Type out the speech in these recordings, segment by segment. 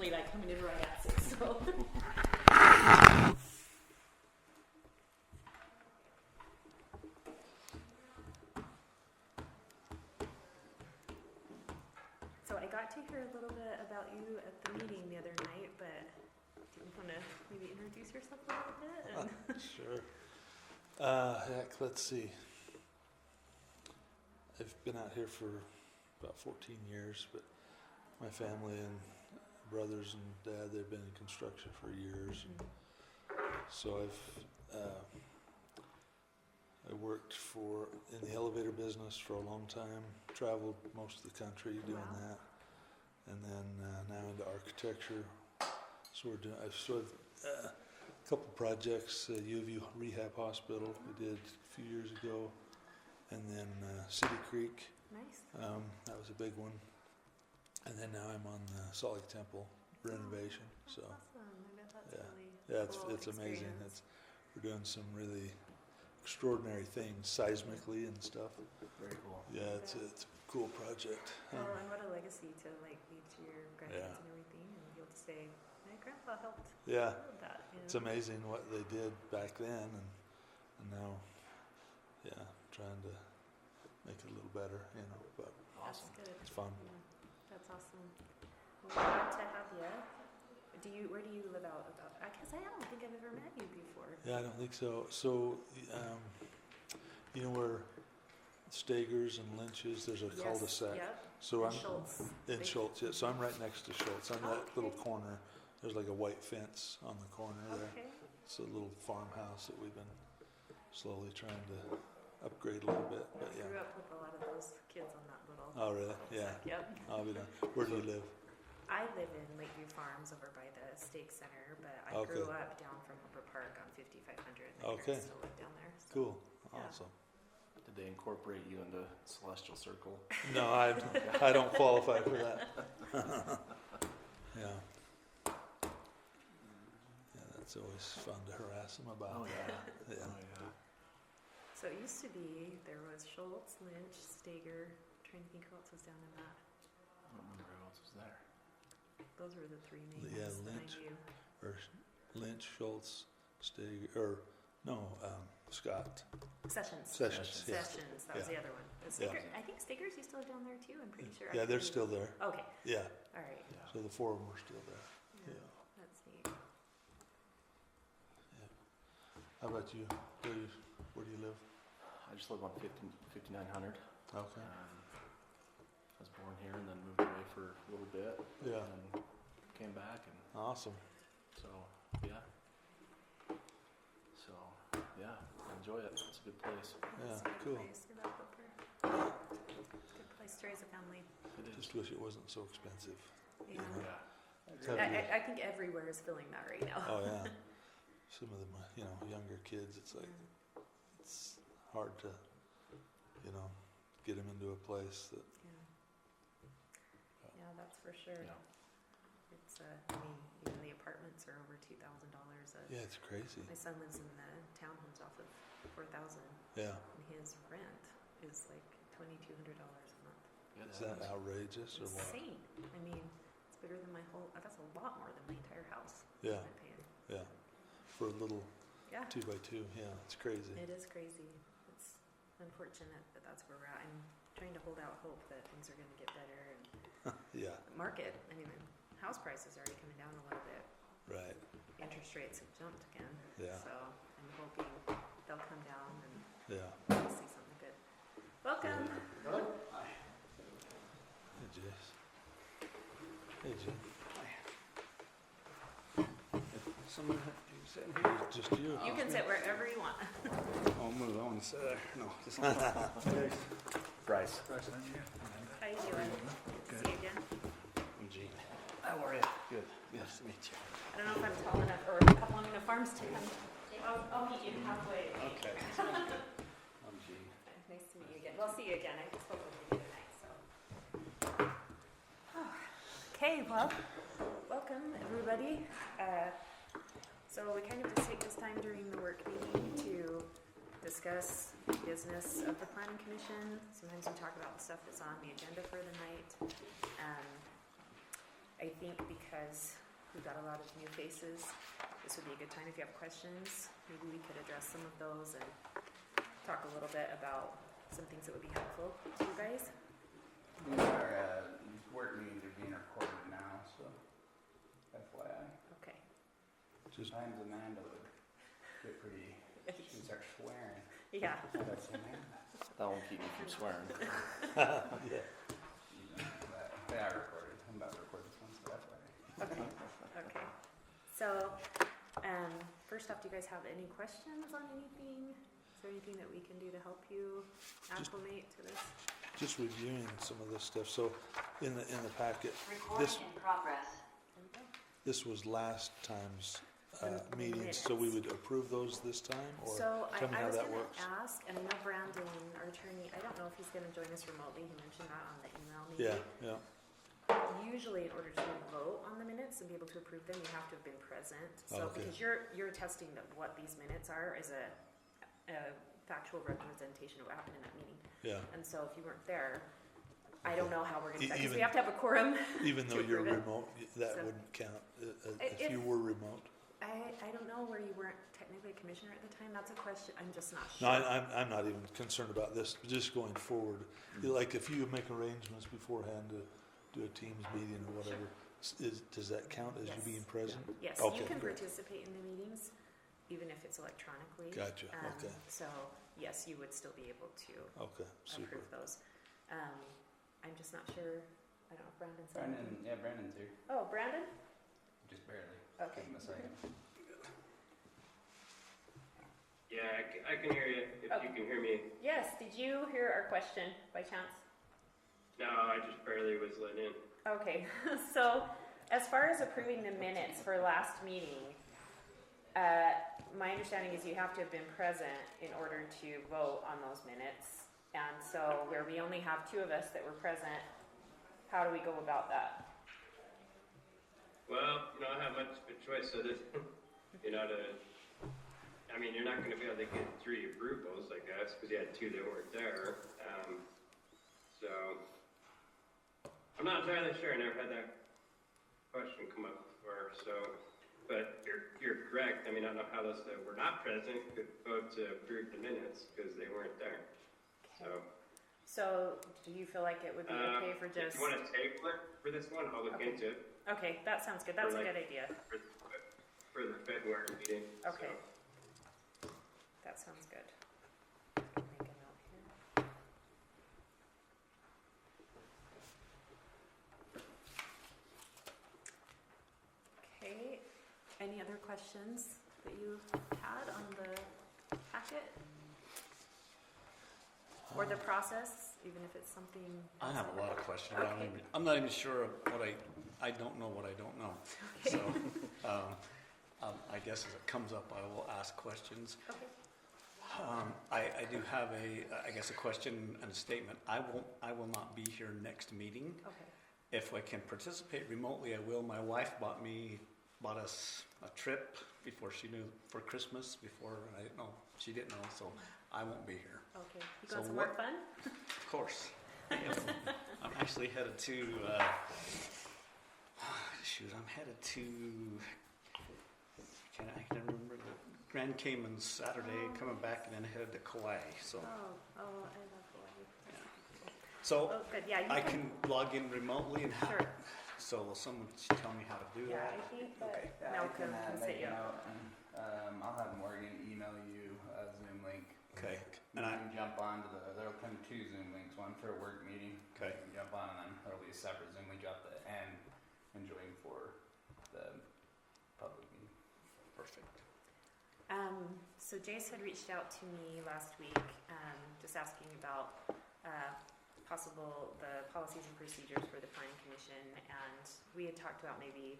usually like coming in right at 6, so. So I got to hear a little bit about you at the meeting the other night, but do you want to maybe introduce yourself a little bit? And Sure. Heck, let's see. I've been out here for about 14 years, but my family and brothers and dad, they've been in construction for years. And so I worked in the elevator business for a long time, traveled most of the country doing that, and then now into architecture. So I've sort of a couple projects, U of U Rehab Hospital we did a few years ago, and then City Creek. Nice. That was a big one. And then now I'm on the Salt Lake Temple renovation. So Awesome. I bet that's yeah. really Yeah, cool it's amazing. experience. We're doing some really extraordinary things seismically and stuff. Very cool. Yeah, it's a cool project. Well, and what a legacy to like leave to your grandkids and everything, and be able to say, my grandpa helped Yeah, build that. You know? it's amazing what they did back then, and now, yeah, trying to make it a little better, but That's Awesome. good. it's fun. Yeah, that's awesome. Well, glad to have you. Where do you live out? Because I don't think I've ever met you before. Yeah, I don't think so. So, you know where Stagers and Lynch's, there's a cul-de-sac. Yep. So And I'm Schultz. in Schultz, yeah. So I'm right next to Schultz. I'm that little Okay. corner. There's like a white fence on the corner there. Okay. It's a little farmhouse that we've been slowly trying to upgrade a little bit. But I grew yeah. up with a lot of those kids on that little. Oh, really? Yeah. cul-de-sac. Yep. I'll be done. Where do you live? I live in Lakeview Farms over by the Stake Center, but I Okay. grew up down from Upper Park on 5500. My Okay. parents still live down there. So. Cool. Yeah. Awesome. Did they incorporate you into Celestial Circle? No, I don't qualify for that. Yeah. Yeah, that's always fun to harass them about. Oh yeah. Yeah. Oh yeah. So it used to be there was Schultz, Lynch, Stager. Trying to think who else was down in that. I don't remember who else was there. Those were the three main Yeah, ones that Lynch. I knew. Or Lynch, Schultz, Scott. Sessions. Sessions, yeah. Sessions. That was the other one. But Yeah. Stager, I think Stager's used to live down there too. I'm pretty sure. Yeah, they're still there. Okay. Yeah. All right. Yeah. So the four of them are still there. Yeah. Yeah. That's neat. How about you? Where do you live? I just live on 5900. Okay. I was born here and then moved away for a little bit Yeah. and came back, and Awesome. so yeah. So yeah, I enjoy it. It's a good place. Yeah, It's a good cool. place. We love Hooper. It's a good place to raise a family. It is. Just wish it wasn't so expensive. Yeah. Yeah. I think everywhere is feeling that right now. Oh yeah. Some of them, younger kids, it's like it's hard to, get them into a place that. Yeah, that's for sure. Yeah. It's even the apartments are over $2,000. Yeah, it's crazy. My son lives in the townhomes off of 4,000, Yeah. and his rent is like $2,200 a month. Yeah, Is that outrageous or what? Insane. I mean, it's bigger than my whole. That's a lot more than my entire house. Yeah. I'm paying. Yeah. For a little Yeah. 2x2, yeah, it's crazy. It is crazy. It's unfortunate that that's where we're at. I'm trying to hold out hope that things are going to get better. And Yeah. market, house prices are already coming down a little bit. Right. Interest rates have jumped again. Yeah. So I'm hoping they'll come down and Yeah. we'll see something good. Welcome. Hey, Jace. Hey, Jim. Someone you sitting here? Just you. You can sit wherever you want. Oh, move. I want to sit there. No, just Bryce. How you doing? Good to see you again. I'm Gene. How are you? Good. Nice to meet you. I don't know if I'm tall enough or a couple long enough arms to come. I'll meet you halfway. Okay. Sounds good. I'm Gene. Nice to meet you again. We'll see you again. I spoke with you the other night, so. Okay, well, welcome everybody. So we kind of just take this time during the work meeting to discuss business of the planning commission. Sometimes we talk about the stuff that's on the agenda for the night. I think because we've got a lot of new faces, this would be a good time if you have questions. Maybe we could address some of those and talk a little bit about some things that would be helpful to you guys. Our work meetings are being recorded now, so FYI. Okay. Just Sometimes Amanda would get pretty, she'd start swearing. Yeah. That's Amanda. That won't keep me from swearing. yeah. But they are recorded. I'm about to record this one, so FYI. Okay. Okay. So, first off, do you guys have any questions on anything? Is there anything that we can do to help you acclimate to this? Just reviewing some of this stuff. So in the packet, Recording This- in progress. There we go. this was last time's The meetings, so we minutes. would approve those this time, or So tell me I how was that gonna works. ask, and I know Brandon, our attorney, I don't know if he's gonna join us remotely, he mentioned that on the email maybe. Yeah. Usually in order to vote on the minutes and be able to approve them, you have to have been present. So Okay. because you're attesting that what these minutes are is a factual representation of what happened in that meeting. Yeah. And so if you weren't there, I don't know how we're gonna, because we Even- have to have a quorum. Even though To you're approve it. remote, that So- wouldn't count If- if you were remote. I don't know where you weren't technically a commissioner at the time, that's a question, I'm just not sure. No, I'm not even concerned about this, just going forward. Like if you make arrangements beforehand to do a Teams meeting or whatever, does that count as you Yes. being present? Yes, Okay, you can good. participate in the meetings, even if it's electronically. Gotcha, okay. So, yes, you would still be able to Okay, super. approve those. I'm just not sure, I don't know if Brandon's. Brandon's here. Oh, Brandon? Just barely. Okay. Give him a second. Yeah, I can hear you, if Okay. you can hear me. Yes, did you hear our question by chance? No, I just barely was let in. Okay, so as far as approving the minutes for last meeting, my understanding is you have to have been present in order to vote on those minutes. And so where we only have two of us that were present, how do we go about that? Well, you don't have much of a choice, so that, you're not gonna be able to get three approvals, I guess, because you had two that weren't there. So, I'm not entirely sure, I never had that question come up before, so, but you're correct, I don't know how those that were not present could vote to approve the minutes, because they weren't there, so. So do you feel like it would be okay for If just, you want to table it for this one, I'll look Okay. into it okay, that sounds good, that's a good idea. for the February meeting. Okay. So. That sounds good. Make a note here. Okay, any other questions that you had on the packet? Or the process, even if it's something? I have a lot of questions. but Okay. I'm not even sure of what I don't know what I don't know. Okay. So, I guess as it comes up, I will ask questions. Okay. I do have a question and a statement. I will not be here next meeting. Okay. If I can participate remotely, I will. My wife bought us a trip before she knew for Christmas. I didn't know, she didn't know, so I won't be here. Okay. You So got some more what- fun? Of course. I'm actually headed to. I'm headed to. I can remember the Grand Cayman Saturday, Oh, coming back, and then headed to Kauai. So, Oh, I love Hawaii. so Oh, good, yeah, you I can, can log in remotely and have. Sure. So will someone tell me how to do yeah, that? I think that Okay. Yeah, I Malcolm can set make you a up. note, and I'll have Morgan email you a Zoom link. Okay. You And I. can jump onto there'll come two Zoom links, one for a work meeting. Okay. You can jump on, and then there'll be a separate Zoom link at the end, and join for the public meeting. Perfect. So Jace had reached out to me last week, just asking about the policies and procedures for the planning commission, and we had talked about maybe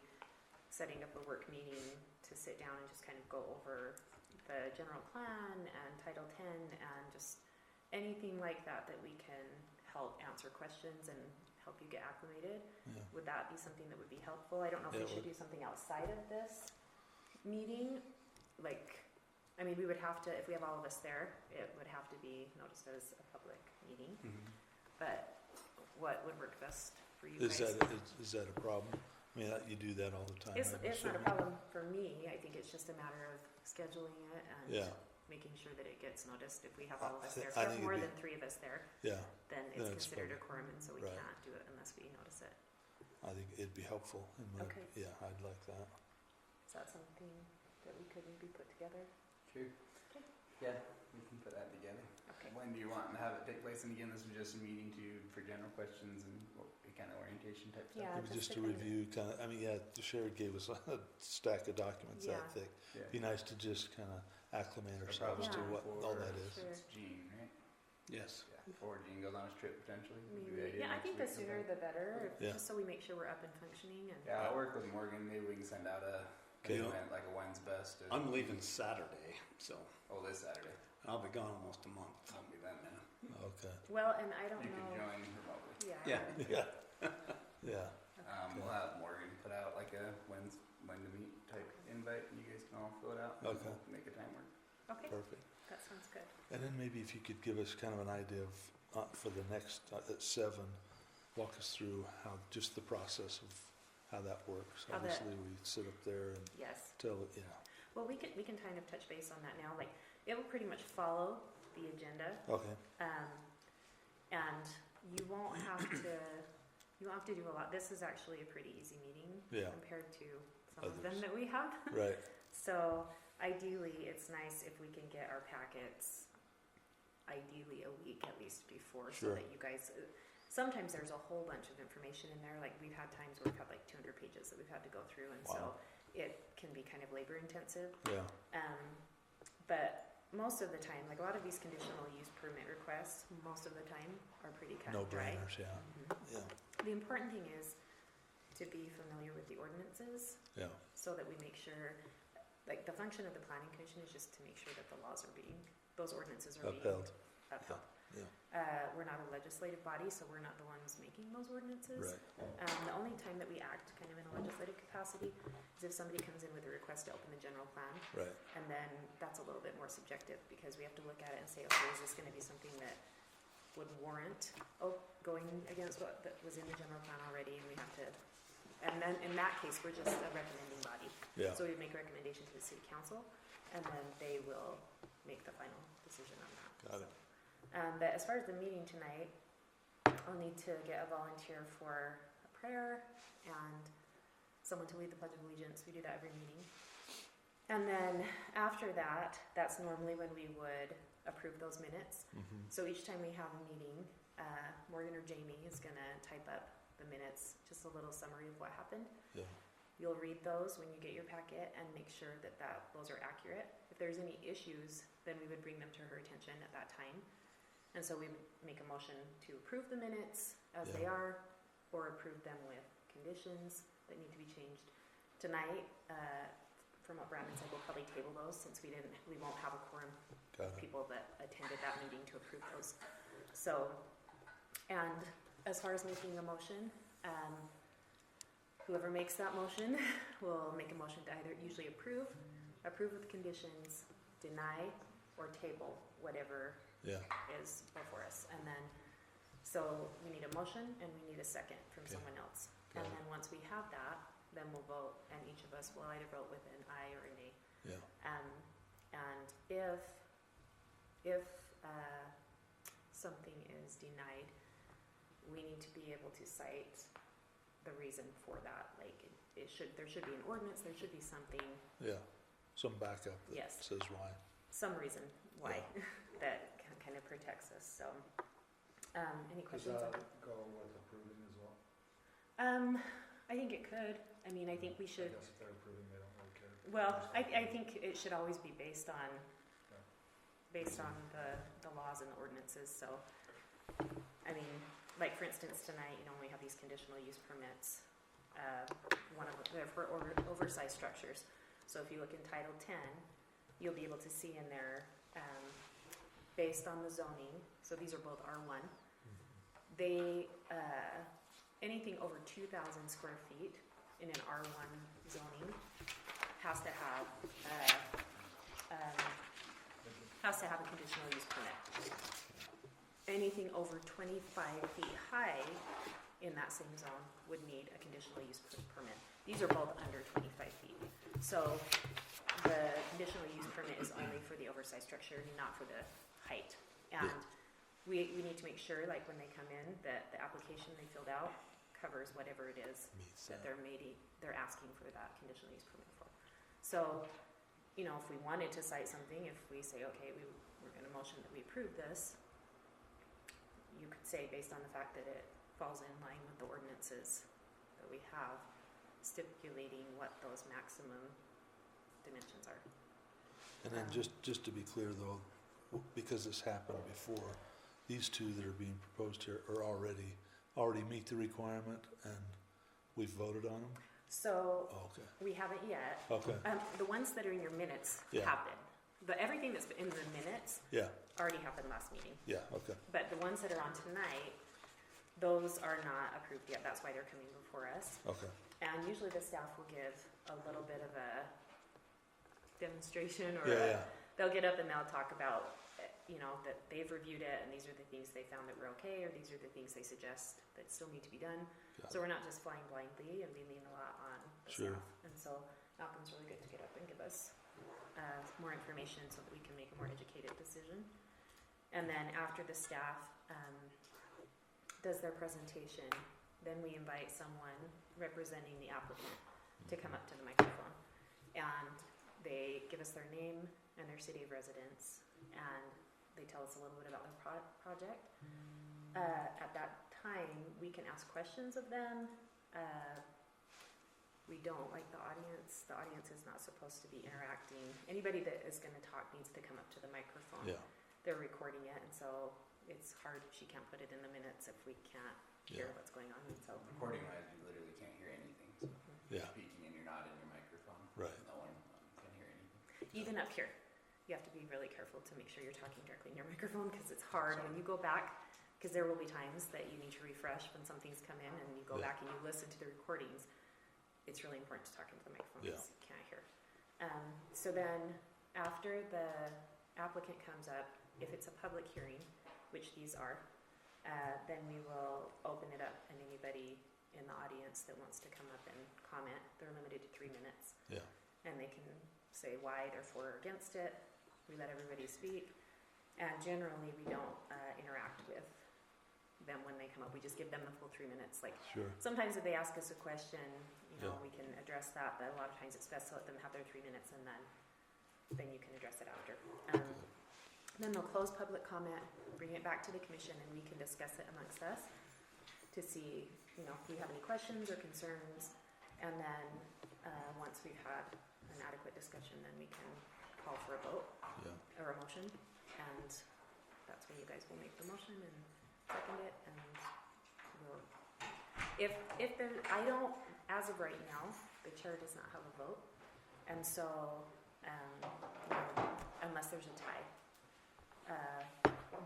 setting up a work meeting to sit down and just kind of go over the general plan and Title 10 and just anything like that we can help answer questions and help you get acclimated. Yeah. Would that be something that would be helpful? I don't know if Yeah, we it should do something outside of this meeting. We would have to, if we have all of us there, it would have to be noticed as a public meeting. Mhm. But what would work best for you Is guys? that a problem? mean, you do that all the time. It's I'm not a assuming. problem for me. I think it's just a matter of scheduling it and Yeah, making sure that it gets noticed. If we have all of us I there, if thi- I we have think more it'd than 3 of us there, yeah, then Then it's it's considered a probably- quorum, and so we right. can't do it unless we notice it. I think it'd be helpful in my, Okay. yeah, I'd like that. Is that something that we could maybe put together? Sure. Okay. Yeah, we can put that together. Okay. When do you want to have it take place? And again, this was just a meeting for general questions and kind of orientation type stuff. Yeah, Maybe just just to to kind of- review, kind of, I mean, yeah, Sherry gave us a stack of documents that Yeah. thick. Yeah. Be nice to just kind of acclimate ourselves to Yeah. what all that is. Sure. It's Gene, right? Yes. Yeah. Before Gene goes on his trip potentially. Would be the Maybe. idea Yeah, I next think the week sooner sometime. the better, Yeah. just so we make sure we're up and functioning. And Yeah, I'll work with Morgan. Maybe we can send out a Okay. an event like a when's best. I'm leaving Saturday, so Oh, this Saturday. I'll be gone almost a month. I'll be then. Then Okay, well, and I don't you can know. join remotely. Yeah. Yeah. yeah, We'll have Morgan put out like a when to meet type invite, and you guys can all fill it out. And Okay. we'll make a time work. Okay, perfect. that sounds good. And then maybe if you could give us kind of an idea of, for the next, at 7, walk us through how, just the process of how that works. How that- Obviously, we sit up there and Yes. tell, you know, Well, we can kind of touch base on that now. Like, it will pretty much follow the agenda, okay, and you won't have to do a lot. This is actually a pretty easy meeting Yeah. compared to some of them Others. that we have. right, So ideally, it's nice if we can get our packets, ideally a week at least before, so Sure. that you guys. Sometimes there's a whole bunch of information in there. Like we've had times where we've had like 200 pages that we've had to go through, and Wow. so it can be kind of labor intensive. yeah, But most of the time, like a lot of these conditional use permit requests, most of the time are pretty cut no and dry. brainers, yeah, Mhm. yeah, The important thing is to be familiar with the ordinances, yeah, so that we make sure, like the function of the planning commission is just to make sure that the laws are those ordinances are upheld, being upheld. yeah, We're not a legislative body, so we're not the ones making those ordinances. right, The only time that we act kind of in a legislative capacity is if somebody comes in with a request to open the general plan. right, And then that's a little bit more subjective because we have to look at it and say, okay, is this gonna be something that would warrant going against what that was in the general plan already, and we have to, and then in that case, we're just a recommending body. yeah, So we make a recommendation to the city council, and then they will make the final decision on that. got it, But as far as the meeting tonight, I'll need to get a volunteer for a prayer and someone to lead the Pledge of Allegiance. We do that every meeting. And then after that, that's normally when we would approve those minutes. mhm, So each time we have a meeting, Morgan or Jamie is gonna type up the minutes, just a little summary of what happened. yeah, You'll read those when you get your packet and make sure that those are accurate. If there's any issues, then we would bring them to her attention at that time. And so we would make a motion to approve the minutes as they Yeah. are, or approve them with conditions that need to be changed. Tonight, from what Brandon said, we'll probably table those since we won't have a quorum got of it, people that attended that meeting to approve those. So, and as far as making a motion, whoever makes that motion will make a motion to either usually approve with conditions, deny, or table whatever yeah, is before us. And then, so we need a motion and we need a second from Okay. someone else. Got And it. then once we have that, then we'll vote, and each of us will either vote with an aye or a nay. yeah, And if something is denied, we need to be able to cite the reason for that. Like there should be an ordinance, there should be something, yeah, some backup that Yes. says why, some reason why that kind of protects us. So, any questions? Does on that go with approving as well? I think it could. I mean, I think we I should. guess if they're approving, they don't really care. Well, I think it should always be based on the laws and the ordinances. So, I mean, like for instance, tonight, we have these conditional use permits. One of them, they're for oversized structures. So if you look in Title 10, you'll be able to see in there, based on the zoning. So these are both R1. They anything over 2,000 square feet in an R1 zoning has to have a conditional use permit. Anything over 25 feet high in that same zone would need a conditional use permit. These are both under 25 feet. So the conditional use permit is only for the oversized structure, not for the height. And we need to make sure, like when they come in, that the application they filled out covers whatever it is Meets that that. they're asking for that conditional use permit for. So, you know, if we wanted to cite something, if we say, okay, we're going to motion that we approve this, you could say based on the fact that it falls in line with the ordinances that we have, stipulating what those maximum dimensions are. And then just to be clear though, because this happened before, these two that are being proposed here are already meet the requirement and we've voted on them? So Oh, okay, we haven't yet. okay, The ones that are in your minutes Yeah. happened. Everything that's in the minutes yeah, already happened last meeting. yeah, okay, But the ones that are on tonight, those are not approved yet. That's why they're coming before us. okay, And usually the staff will give a little bit of a demonstration or yeah, they'll get up and they'll talk about, you know, that they've reviewed it and these are the things they found that were okay, or these are the things they suggest that still need to be done. Got So we're not just flying blindly, and we lean a lot on the Sure. staff. And so Malcolm's really good to get up and give us more information so that we can make a more educated decision. And then after the staff does their presentation, then we invite someone representing the applicant to come up to the microphone. And they give us their name and their city of residence, and they tell us a little bit about their project. At that time, we can ask questions of them. We don't like the audience. The audience is not supposed to be interacting. Anybody that is going to talk needs to come up to the microphone. yeah, They're recording it, and so it's hard. She can't put it in the minutes if we can't hear Yeah. what's going on. And so, Recording wise, you literally can't hear anything. So yeah, speaking and you're not in your microphone. right, No one can hear anything. even up here, you have to be really careful to make sure you're talking directly in your microphone because it's hard when you go back. Because there will be times that you need to refresh when something's come in, and you go Yeah. back and you listen to the recordings. It's really important to talk into the microphone Yeah. because you can't hear. So then, after the applicant comes up, if it's a public hearing, which these are, then we will open it up, and anybody in the audience that wants to come up and comment, they're limited to 3 minutes. yeah, And they can say why they're for or against it. We let everybody speak. And generally, we don't interact with them when they come up. We just give them the full 3 minutes. Like, sure, sometimes if they ask us a question, you know, Yeah. we can address that, but a lot of times it's best to let them have their 3 minutes, and then you can address it after. Then they'll close public comment, bring it back to the commission, and we can discuss it amongst us to see, you know, if we have any questions or concerns. And then once we've had an adequate discussion, then we can call for a vote yeah, or a motion, and that's when you guys will make the motion and second it, and we'll, if there, I don't, as of right now, the chair does not have a vote, and so, unless there's a tie.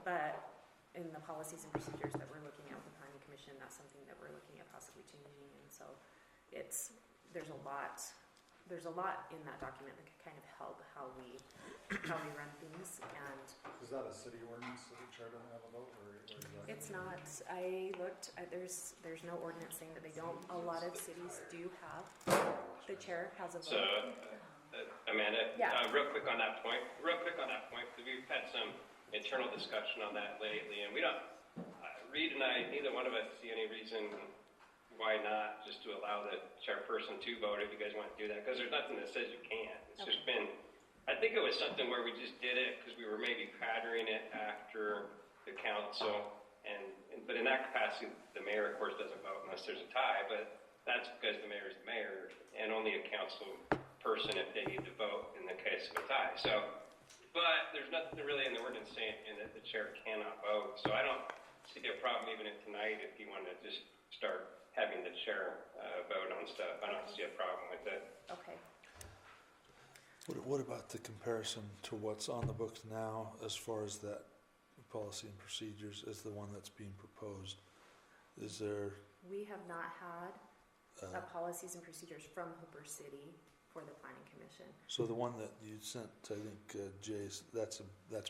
But in the policies and procedures that we're looking at with the planning commission, that's something that we're looking at possibly changing, and so there's a lot in that document that could kind of help how we run things. And Is that a city ordinance that the chair doesn't have a vote, or is that? it's not, I looked, there's no ordinance saying that they don't. A lot of cities do have, the chair has a So, vote. Amanda, Yeah. real quick on that point, because we've had some internal discussion on that lately, and we don't, Reed and I, neither one of us see any reason why not just to allow the chairperson to vote if you guys want to do that, because there's nothing that says you can't. It's just been, I think it was something where we just did it because we were maybe patterning it after the council, but in that capacity, the mayor, of course, doesn't vote unless there's a tie, but that's because the mayor is the mayor, and only a council person if they need to vote in the case of a tie. So, but there's nothing really in the ordinance saying that the chair cannot vote, so I don't see a problem even if tonight if you want to just start having the chair vote on stuff. I don't see a problem with it. Okay. What about the comparison to what's on the books now as far as that policy and procedures as the one that's being proposed? Is there, We have not had policies and procedures from Hooper City for the planning commission. so the one that you sent, I think, Jay's, that's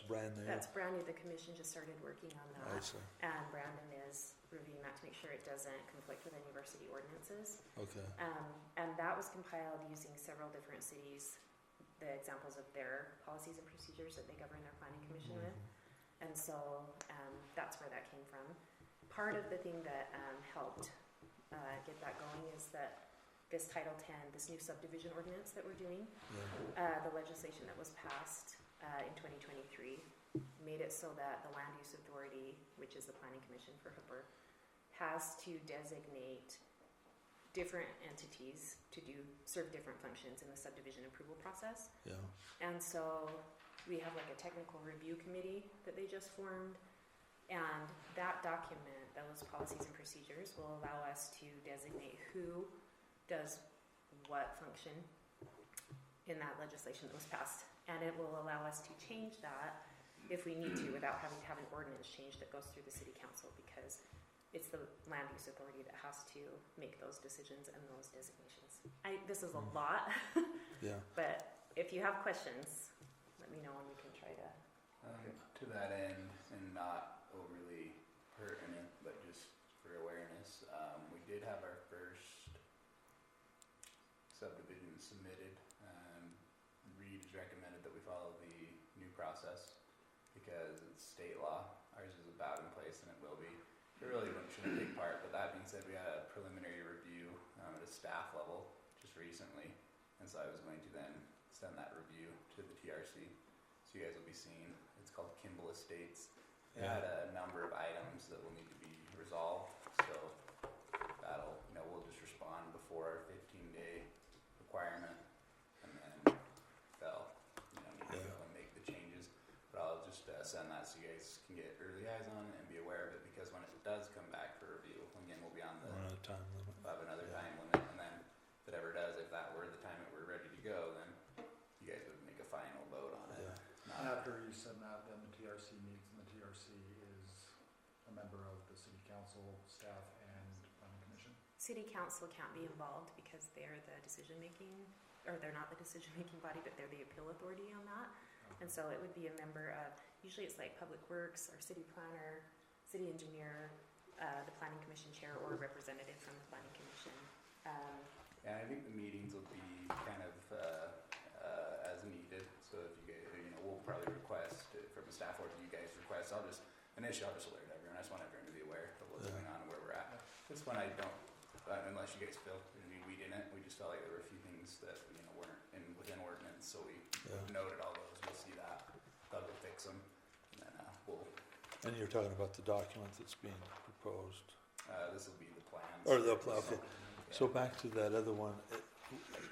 brand new? That's brand new. The commission just started working on I that. see, And Brandon is reviewing that to make sure it doesn't conflict with any of our city ordinances. Okay, And that was compiled using several different cities, the examples of their policies and procedures that they govern their planning commission with. And so that's where that came from. Part of the thing that helped get that going is that this Title 10, this new subdivision ordinance that we're doing, yeah, the legislation that was passed in 2023 made it so that the Land Use Authority, which is the Planning Commission for Hooper, has to designate different entities to serve different functions in the subdivision approval process. yeah, And so we have like a technical review committee that they just formed, and that document, those policies and procedures, will allow us to designate who does what function in that legislation that was passed. And it will allow us to change that if we need to without having to have an ordinance change that goes through the city council, because it's the Land Use Authority that has to make those decisions and those designations. This is a lot, yeah. but if you have questions, let me know and we can try to. To that end, and not overly pertinent, but just for awareness, we did have our first subdivision submitted. Reed has recommended that we follow the new process because it's state law. Ours is about in place and it will be. It really shouldn't take part, but that being said, we had a preliminary review at a staff level just recently, and so I was going to then send that review to the TRC. So you guys will be seeing, it's called Kimball Estates. It Yeah. had a number of items that will need to be resolved, so that'll, we'll just respond before our 15-day requirement, and then they'll, need to go and make the changes. But I'll just send that so you guys can get early eyes on it and be aware of it, because when it does come back for review, again, we'll be on the, We're on a time limit. we'll have another time limit, and then if it ever does, if that were the time that we're ready to go, then you guys would make a final vote on it. Yeah. And after you send that, then the TRC meets, and the TRC is a member of the city council, staff, and planning commission. City council can't be involved because they're the decision-making, or they're not the decision-making body, but they're the appeal authority on that. And so it would be a member of, usually it's like Public Works, or city planner, city engineer, the planning commission chair, or a representative from the planning commission. Yeah, I think the meetings will be kind of as needed. So if you guys, we'll probably request from the staff, or if you guys request, I'll just alert everyone. I just want everyone to be aware of what's going on and where we're at. This one I don't, unless you guys feel there's any weed in it. We just felt like there were a few things that weren't within ordinance, so we noted all those. We'll see that. Doug will fix them, and then we'll. And you're talking about the document that's being proposed. This will be the plans. Or the plan, okay. Yeah. So back to that other one,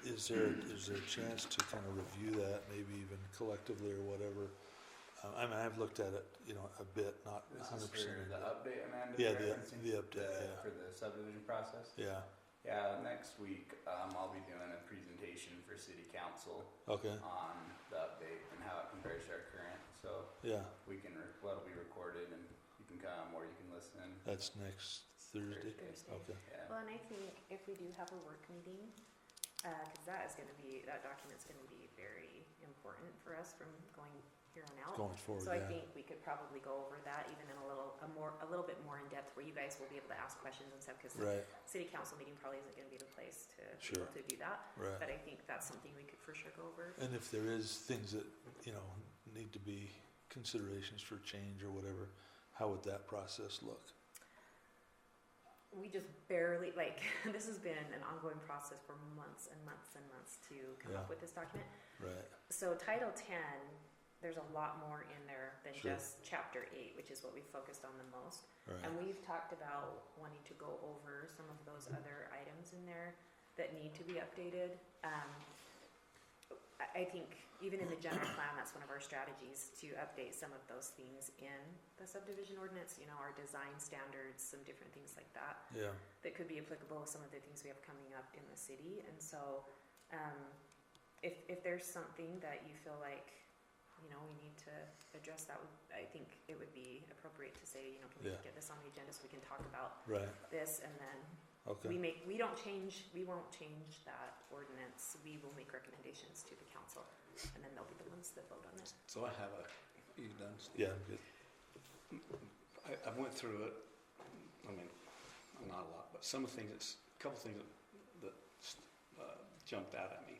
is there a chance to kind of review that, maybe even collectively or whatever? I mean, I've looked at it, a bit, not This 100%. is for the update, Amanda? Yeah, you're the referencing? update, yeah. For the subdivision process? Yeah, Yeah, next week, I'll be doing a presentation for city council okay, on the update and how it compares to our current. So yeah, we can, that'll be recorded and you can come or you can listen. that's next Thursday? Thursday. Okay, Yeah. Well, and I think if we do have a work meeting, because that document's gonna be very important for us from going here on out. going forward, So I yeah, think we could probably go over that even in a little bit more in depth, where you guys will be able to ask questions and stuff, because the right, city council meeting probably isn't gonna be the place to Sure. to do that. right. But I think that's something we could for sure go over. And if there is things that, need to be considerations for change or whatever, how would that process look? We just barely, this has been an ongoing process for months and months and months to come up Yeah. with this document. Right, So Title 10, there's a lot more in there than Sure. just Chapter 8, which is what we focused on the most. right, And we've talked about wanting to go over some of those other items in there that need to be updated. I think even in the general plan, that's one of our strategies, to update some of those things in the subdivision ordinance, our design standards, some different things like that, yeah, that could be applicable with some of the things we have coming up in the city. And so if there's something that you feel like, we need to address, I think it would be appropriate to say, can we Yeah. get this on the agenda so we can talk about right, this, and then okay, we won't change that ordinance. We will make recommendations to the council, and then they'll be the ones that vote on it. So I have you done? yeah, good, I went through it I mean, not a lot, but some of the things, a couple things that jumped out at me.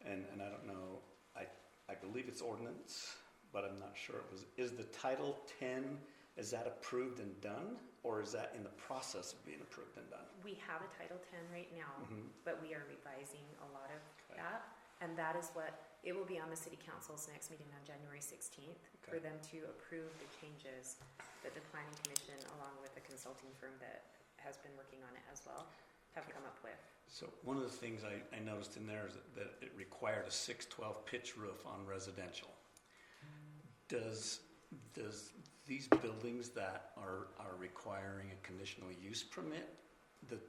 And I don't know, I believe it's ordinance, but I'm not sure it was. Is the Title 10, is that approved and done? Or is that in the process of being approved and done? We have a Title 10 right now, Mhm. but we are revising a lot of Okay. that. And that is what, it will be on the city council's next meeting on January 16th for Okay. them to approve the changes that the planning commission, along with the consulting firm that has been working on it as well, have come up with. So one of the things I noticed in there is that it required a 612 pitch roof on residential. Does these buildings that are requiring a conditional use permit,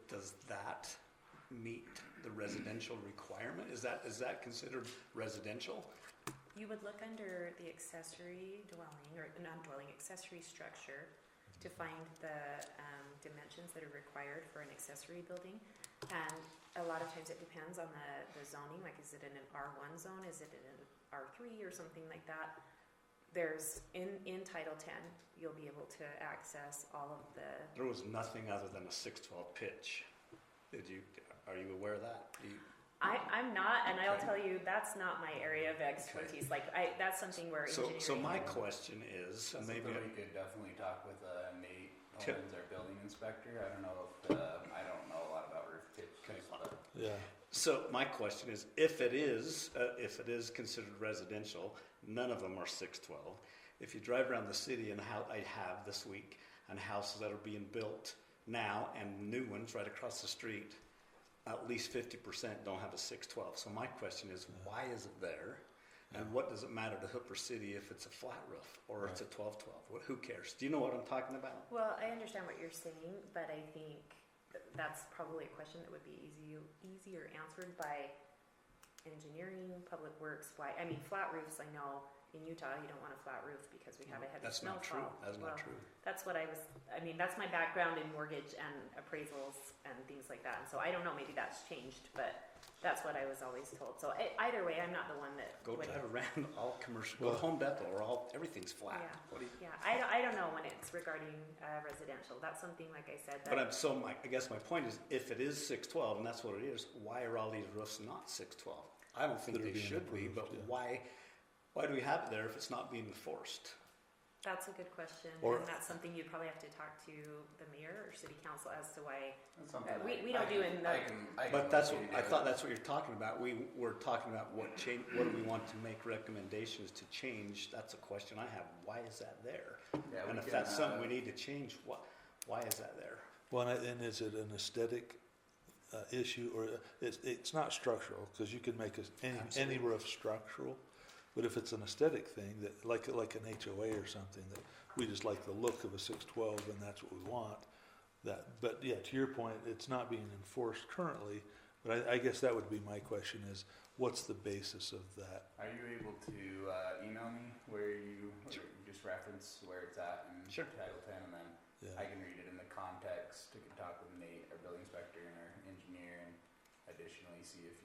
does that meet the residential requirement? Is that considered residential? You would look under the accessory dwelling, or non-dwelling accessory structure, to find the dimensions that are required for an accessory building. And a lot of times it depends on the zoning, like is it in an R1 zone, is it in an R3 or something like that. There's, in Title 10, you'll be able to access all of the, There was nothing other than a 612 pitch. Are you aware of that? I'm not, and I'll Okay. tell you, that's not my area of expertise. Like, that's something where engineering. So my question is, That's maybe, something we could definitely talk with Nate Tip. Owens, our building inspector. I don't know if, I don't know a lot about roof pitches, Okay. but Yeah, so my question is, if it is considered residential, none of them are 612. If you drive around the city, and how I have this week, and houses that are being built now and new ones right across the street, at least 50% don't have a 612. So my question is, why is it there? And what does it matter to Hooper City if it's a flat roof or it's a 1212? Who cares? Do you know what I'm talking about? Well, I understand what you're saying, but I think that's probably a question that would be easier answered by engineering, public works. Why? I mean, flat roofs, I know in Utah you don't want a flat roof because we have a heavy That's snowfall. not true. That's Well, not true. That's what I mean, that's my background in mortgage and appraisals and things like that. And so I don't know, maybe that's changed, but that's what I was always told. So either way, I'm not the one that Go would. drive around all commercial, go Well- to Home Depot, or everything's flat. Yeah. What do you? Yeah, I don't know when it's regarding residential. That's something, like I said, that. But I guess my point is, if it is 612 and that's what it is, why are all these roofs not 612? I don't think That are they being should be, but approved, yeah. why do we have it there if it's not being enforced? That's a good question, Or- and that's something you'd probably have to talk to the mayor or city council as to why. that's something we don't do in the- I can But that's look what, into I it. thought that's what you're talking about. We were talking about what do we want to make recommendations to change? That's a question I have. Why is that there? Yeah, we And if can, that's something we need to change, why is that there? well, and is it an aesthetic issue, or it's not structural, because you can make any Absolutely. roof structural, but if it's an aesthetic thing, that like an HOA or something, that we just like the look of a 612 and that's what we want, but yeah, to your point, it's not being enforced currently, but I guess that would be my question is, what's the basis of that? Are you able to email me where you just reference where it's at in Sure. Title 10, and then Yeah. I can read it in the context. I can talk with Nate, our building inspector, and our engineer, and additionally see if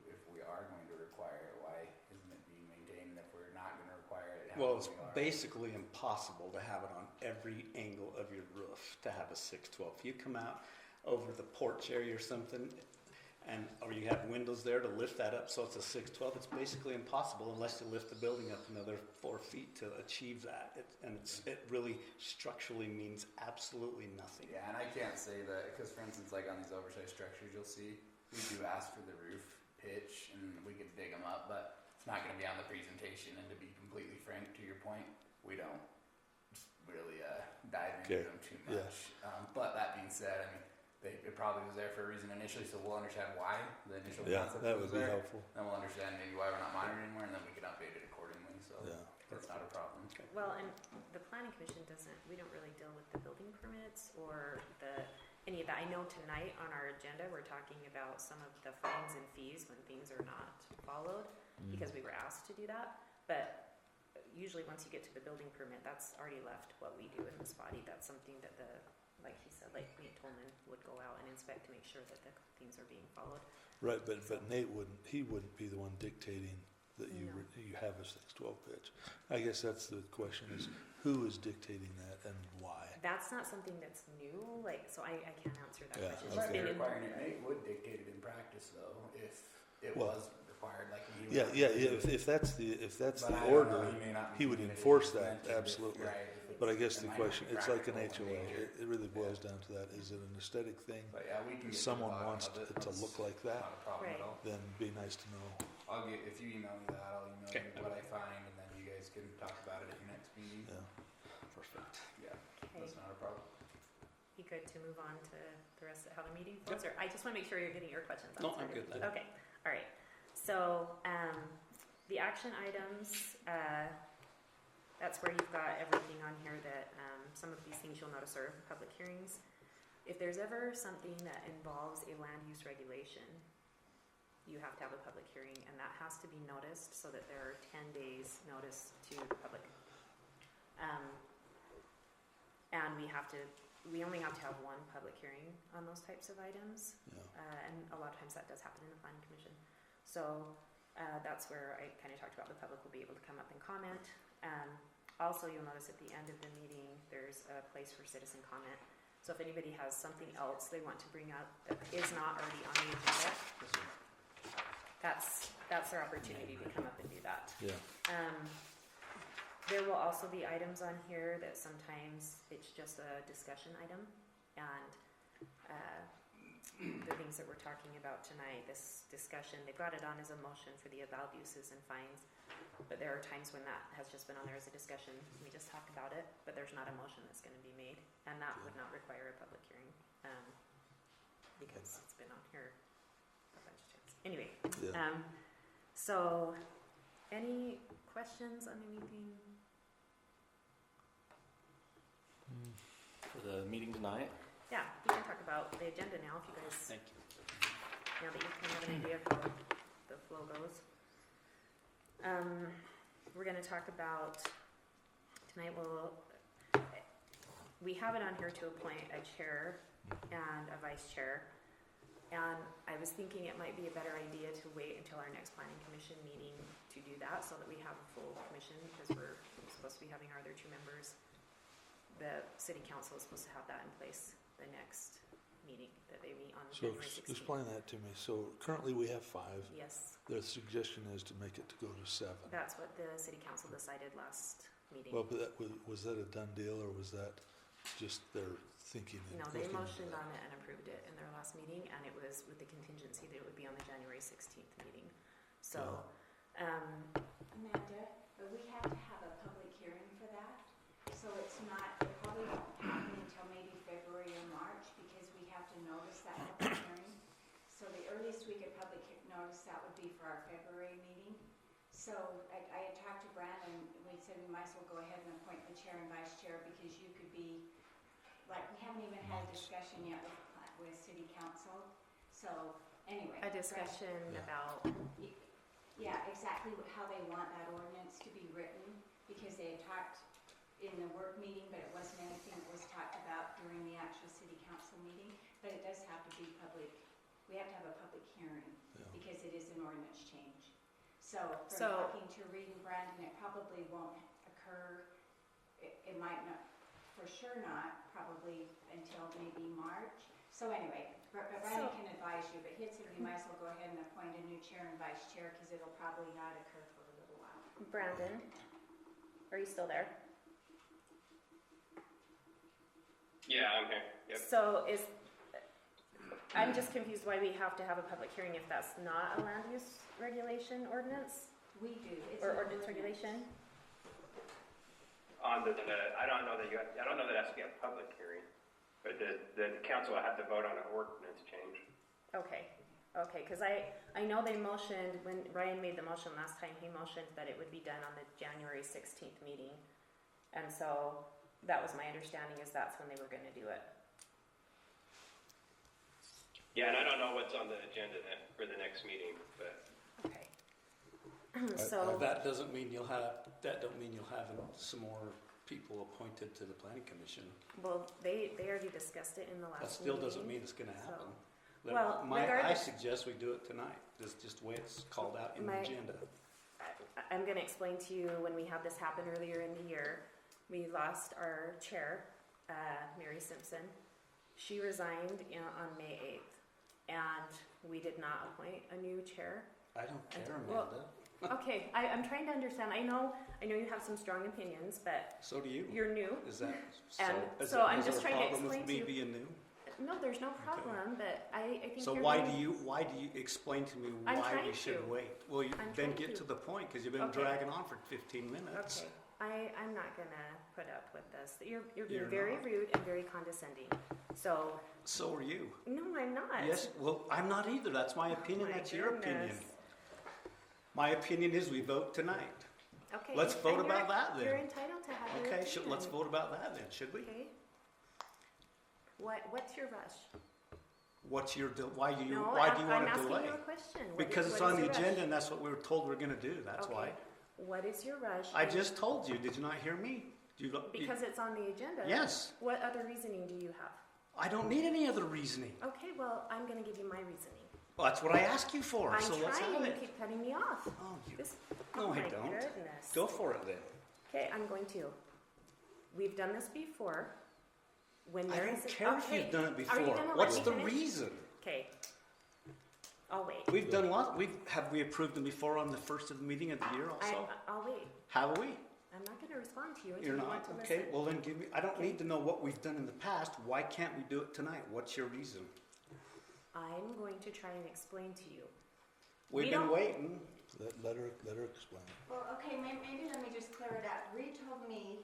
if we are going to require it, why isn't it being maintained? And if we're not going to require it, how Well, come it's we are? basically impossible to have it on every angle of your roof to have a 612. If you come out over the porch area or something, or you have windows there to lift that up so it's a 612, it's basically impossible unless you lift the building up another 4 feet to achieve that. It really structurally means absolutely nothing. Yeah, and I can't say that because, for instance, like on these oversized structures, you'll see we do ask for the roof pitch, and we could dig them up, but it's not going to be on the presentation. And to be completely frank, to your point, we don't really dive into Okay. them too Yeah. much. But that being said, I mean, it probably was there for a reason initially, so we'll understand why the initial Yeah, concept that was would be there. helpful, Then we'll understand maybe why we're not monitoring anymore, and then we can update it accordingly. So yeah. that's not a problem. Well, and the planning commission we don't really deal with the building permits or any of that. I know tonight on our agenda, we're talking about some of the fines and fees when things are not followed, because we were asked to do that. But usually once you get to the building permit, that's already left what we do in this body. That's something that like he said, like Nate Tolman would go out and inspect to make sure that the things are being followed. Right, but Nate wouldn't be the one dictating that you, No. you have a 612 pitch. I guess that's the question is, who is dictating that and why? That's not something that's new, like, so I can't answer that Yeah, question. It's It's not been in- requiring it, it would dictate it in practice though, if it Well, was required, like. he would Yeah, have yeah, to yeah, do it. if that's the But I don't order, know, may not he be would doing it if enforce it's that, mentioned, if- absolutely. right, if it's- But I guess it the might not question, be it's like an practical in HOA, nature. it really boils down to that, is it an aesthetic thing? But yeah, we can get to the Someone bottom wants of it to That's look like that, Not a problem Right. at all. then it'd be nice to know. I'll get, if you email me that, I'll email Okay. you what I find, and then you guys can talk about it at your next meeting. Yeah. Perfect. Yeah, Okay, that's not a problem. be good to move on to the rest of how the meeting flows, or I just wanna make sure you're getting your questions No, answered. I'm good then. Okay, all right. So, the action items, that's where you've got everything on here that, some of these things you'll notice are public hearings. If there's ever something that involves a land use regulation, you have to have a public hearing, and that has to be noticed so that there are 10 days notice to the public. And we only have to have one public hearing on those types of items. Yeah. And a lot of times that does happen in the planning commission. So that's where I kind of talked about the public will be able to come up and comment. Also, you'll notice at the end of the meeting, there's a place for citizen comment. So if anybody has something else they want to bring up that is not already on the agenda, that's their opportunity to come up and do that. Yeah, There will also be items on here that sometimes it's just a discussion item, and the things that we're talking about tonight, this discussion, they brought it on as a motion for the allowed uses and fines, but there are times when that has just been on there as a discussion, we just talk about it, but there's not a motion that's gonna be made, and that would not require a public hearing, because it's been on here a bunch of times. Anyway, yeah. so, any questions on anything? For the meeting tonight, Yeah, we can talk about the agenda now, if you guys, thank you. now that you kind of have an idea of how the flow goes. We're gonna talk about, tonight we have it on here to appoint a chair and a vice chair. And I was thinking it might be a better idea to wait until our next planning commission meeting to do that, so that we have a full commission, because we're supposed to be having our other two members. The city council is supposed to have that in place the next meeting that they meet on So January 16th. explain that to me. So currently we have 5. Yes, The suggestion is to make it to go to 7. that's what the city council decided last meeting. Well, but was that a done deal, or was that just their thinking? and No, they looking into motioned that? on it and approved it in their last meeting, and it was with the contingency that it would be on the January 16th meeting. So, Amanda, but we have to have a public hearing for that, so it's not, it probably won't happen until maybe February or March, because we have to notice that public hearing. So the earliest we could public notice that would be for our February meeting. So I had talked to Brandon, and we said we might as well go ahead and appoint the chair and vice chair, because you could be, like, we haven't even had a discussion yet with city council, so anyway. a discussion Yeah. about, Yeah, exactly how they want that ordinance to be written, because they had talked in the work meeting, but it wasn't anything that was talked about during the actual city council meeting. But it does have to be public, we have to have a public hearing, Yeah. because it is an ordinance change. So So- from talking to Reed and Brandon, it probably won't occur, it might not, for sure not, probably until maybe March. So anyway, Brandon So- can advise you, but he had said we might as well go ahead and appoint a new chair and vice chair, because it'll probably not occur for a little while. Brandon, are you still there? Yeah, I'm here. Yep. So I'm just confused why we have to have a public hearing if that's not a land use regulation ordinance, We do. It's or an ordinance regulation? On I don't know that it has to be a public hearing, but the council will have to vote on an ordinance change. Okay, because I know they motioned, when Ryan made the motion last time, he motioned that it would be done on the January 16th meeting. And so that was my understanding, is that's when they were gonna do it. Yeah, and I don't know what's on the agenda for the next meeting, but Okay. So, That don't mean you'll have some more people appointed to the planning commission. well, they already discussed it in the last That meeting. still doesn't mean it's gonna happen. Well, I regardless- suggest we do it tonight, just the way it's called out in the My- agenda. I'm gonna explain to you, when we had this happen earlier in the year, we lost our chair, Mary Simpson. She resigned on May 8th, and we did not appoint a new chair. I don't care, Well, Amanda. Okay, I'm trying to understand. I know you have some strong opinions, but So do you. you're new. Is that so? And is so there- I'm is there just a trying to problem with explain me to you- being new? No, there's no problem, but I think So you're why being- do you explain to me I'm why trying we should to. wait? Well, you I'm then trying get to. to the point because you've been Okay. dragging on for 15 minutes. Okay, I'm not gonna put up with this. You're being You're very not. rude and very condescending. So, So are you. no, I'm not. Yes. Well, I'm not either. That's my opinion. My That's your opinion. goodness. My opinion is we vote tonight. Okay. Let's and vote you're- about that then. You're entitled to have your Okay. opinion. Let's vote about that then, should we? Okay. What's your rush? What's your why do you No, why do you want I'm to delay? asking you a question. Because it's what on is the your rush? agenda and that's what we were told we're going to do. That's Okay. why. What is your rush? I just told you. Did you not hear me? Because it's on the agenda. Yes. What other reasoning do you have? I don't need any other reasoning. Okay, well, I'm going to give you my reasoning. Well, that's what I ask you for. I'm so let's trying, have and you it. keep cutting me off. Oh, you. This, No, oh I my don't. goodness. Go for it then. Okay, I'm going to. We've done this before. When I Mary don't said- care if okay, you've done it are you before. gonna let What's me the finish? reason? Okay. I'll wait. We've done what? Have we approved them before on the first of the meeting of the year also? I'll wait. Have we? I'm not going to respond to you until You're you not? want to Okay, listen. well then give me, I don't Okay. need to know what we've done in the past. Why can't we do it tonight? What's your reason? I'm going to try and explain to you. We've We been don't- waiting. Let her explain. Well, okay, maybe let me just clear it up. Reed told me,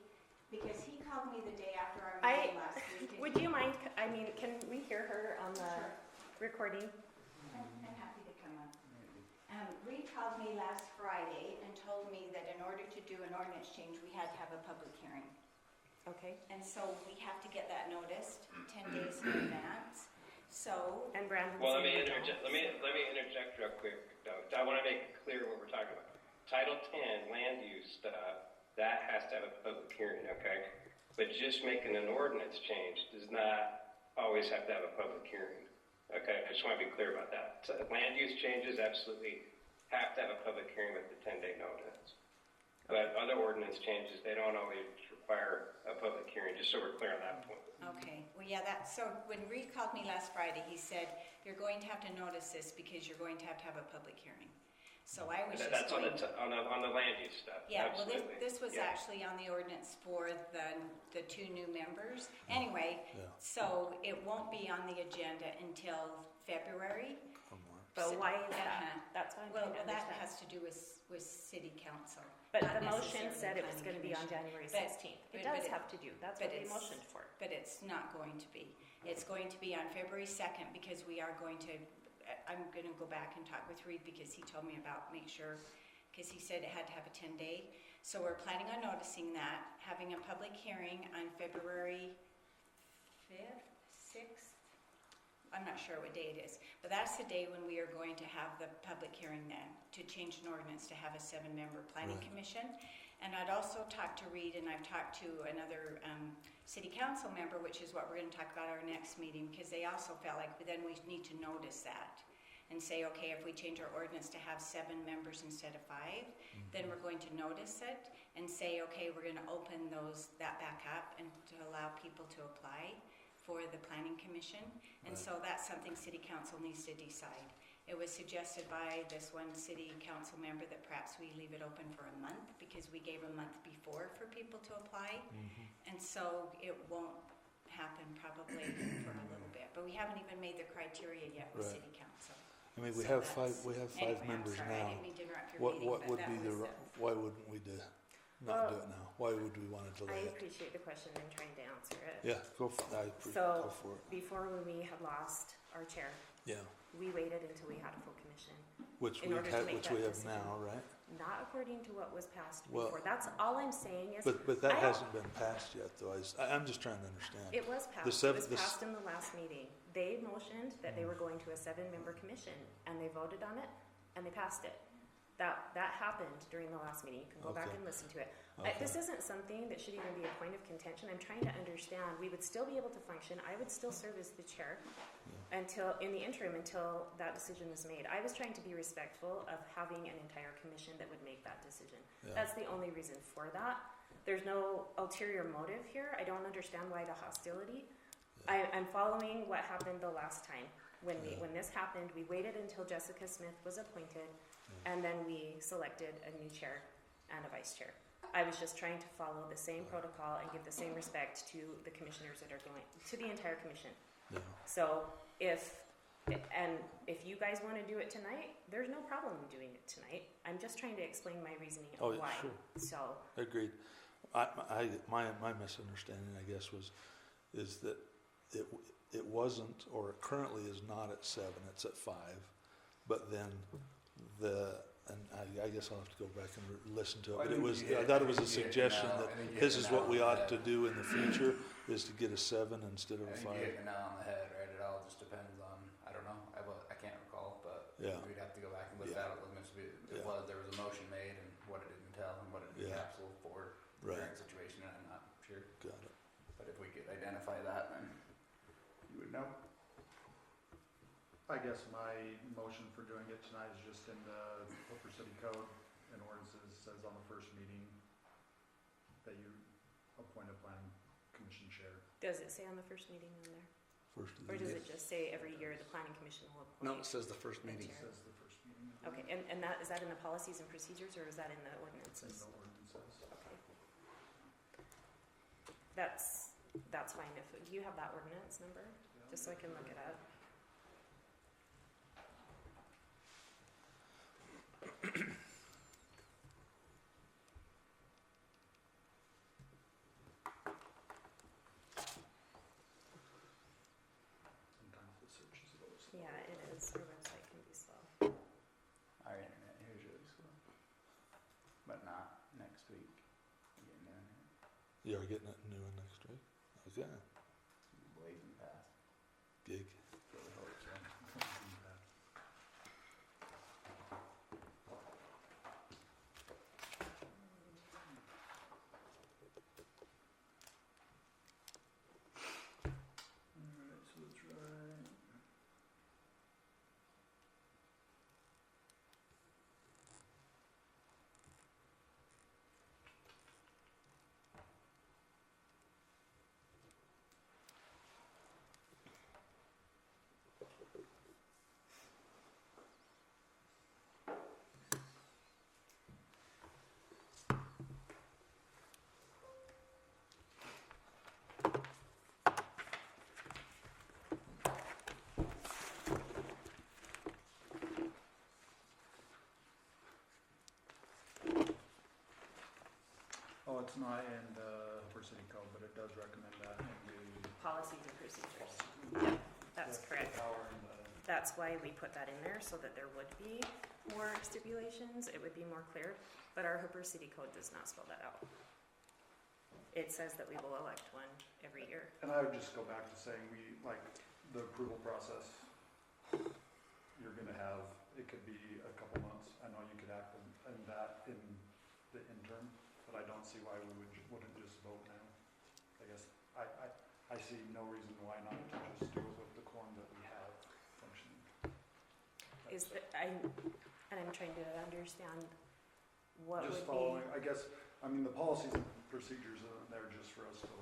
because he called me the day after our meeting last week. and Would you mind, can we hear her on the Sure. recording? I'm happy to come up. Reed called me last Friday and told me that in order to do an ordinance change, we had to have a public hearing. Okay. And so we have to get that noticed 10 days in advance. So, And Brandon. Well, let me interject real quick, though. I want to make it clear what we're talking about. Title 10, land use stuff, that has to have a public hearing, okay? But just making an ordinance change does not always have to have a public hearing, okay? I just want to be clear about that. So land use changes absolutely have to have a public hearing with the 10-day notice. But other ordinance changes, they don't always require a public hearing, just so we're clear on that point. okay, well, yeah, so when Reed called me last Friday, he said, you're going to have to notice this because you're going to have a public hearing. So I was just That's on going. on the land use stuff, Yeah, well, absolutely. this was Yeah. actually on the ordinance for the two new members. Anyway, Yeah. so it won't be on the agenda until February. Or more. But why is Uh-huh. that? That's what I'm Well, trying to that understand. has to do with city council. But not the motion necessarily said it was planning going to be on commission. January But- 16th. It but does it- have to do. That's but what they it's- motioned for. But it's not going to be. It's going to be on February 2nd because we are going to, I'm going to go back and talk with Reed because he told me about, make sure, because he said it had to have a 10-day. So we're planning on noticing that, having a public hearing on February 5th, 6th? I'm not sure what day it is, but that's the day when we are going to have the public hearing then, to change an ordinance to have a 7-member planning Right. commission. And I'd also talked to Reed, and I've talked to another city council member, which is what we're going to talk about our next meeting, because they also felt like then we need to notice that and say, okay, if we change our ordinance to have 7 members instead of 5, then we're going to notice it and say, okay, we're going to open that back up and to allow people to apply for the planning commission. And so that's something city council needs to decide. It was suggested by this one city council member that perhaps we leave it open for a month because we gave a month before for people to apply. And so it won't happen probably for a little bit. But we haven't even made the criteria yet with Right. city council. I mean, we So have five anyway, members I'm sorry, I now. didn't mean to interrupt your What meeting, but would that be was why wouldn't we not do it now? Why would we want to I delay it? appreciate the question and trying to answer it. Yeah, go for So- go for it. Before when we had lost our chair, Yeah, we waited until we had a full commission. which In we order to have, make which that we have decision. now, right? Not according to what was passed Well- before. That's all I'm saying is But that I don't- hasn't been passed yet, though. I'm just trying to understand. it was passed. The It seven- was the s- passed in the last meeting. They motioned that they were going to a 7-member commission, and they voted on it, and they passed it. That happened during the last meeting. You can go back Okay. and listen to it. Okay. This isn't something that should even be a point of contention. I'm trying to understand. We would still be able to function. I would still serve as the chair. in the interim, until that decision was made. I was trying to be respectful of having an entire commission that would make that decision. Yeah. That's the only reason for that. There's no ulterior motive here. I don't understand why the hostility. I'm following what happened the last time. When this happened, we waited until Jessica Smith was appointed, and then we selected a new chair and a vice chair. I was just trying to follow the same protocol and give the same respect to the commissioners that are going, to the entire commission. Yeah. So if you guys want to do it tonight, there's no problem doing it tonight. I'm just trying to explain my reasoning Oh, of yeah, why. sure. So, Agreed. My misunderstanding, I guess, is that it wasn't, or it currently is not at 7, it's at 5. But then I guess I'll have to go back and listen to it. But I thought it was a suggestion that this is what we ought to do in the future, is to get a 7 instead of I a think 5. you hit the nail on the head, right? It all just depends on, I don't know, I can't recall, but Yeah. we'd have to go back and look Yeah. at it. There was a motion made and what it entailed and what it Yeah. encapsulated for the Right. current situation, and I'm not sure. Got it. But if we could identify that, then you would know. I guess my motion for doing it tonight is just in the Hooper City Code and ordinances says on the first meeting that you appoint a planning commission chair. does it say on the first meeting in there? First of the Or does year. it just say every year the planning commission will appoint? No, it says the first meeting. It says the first meeting. Okay, and that, is that in the policies and procedures, or is that in the It's in ordinances? the ordinances. Okay. That's fine. Do you have that ordinance number? Just so I can look it up. Sometimes the search is a little slow. Yeah, it is. Our website can be slow. Our internet here is really slow. But not next week. We're getting down here. You are getting it new one next week? Okay. Blazing fast. Gig. Really hope so. Alright, so let's write. Oh, it's not in the Hooper City Code, but it does recommend that in the. Policies and procedures. Yeah, that's the correct. Power and the. That's why we put that in there, so that there would be more stipulations, it would be more clear, but our Hooper City Code does not spell that out. It says that we will elect one every year. And I would just go back to saying the approval process, you're gonna have, it could be a couple months. I know you could act in that in the interim, but I don't see why we wouldn't just vote now. I guess, I see no reason why not to just do it with the quorum that we have functioning. I'm trying to understand what would Just be. following, I guess, the policies and procedures are there just for us to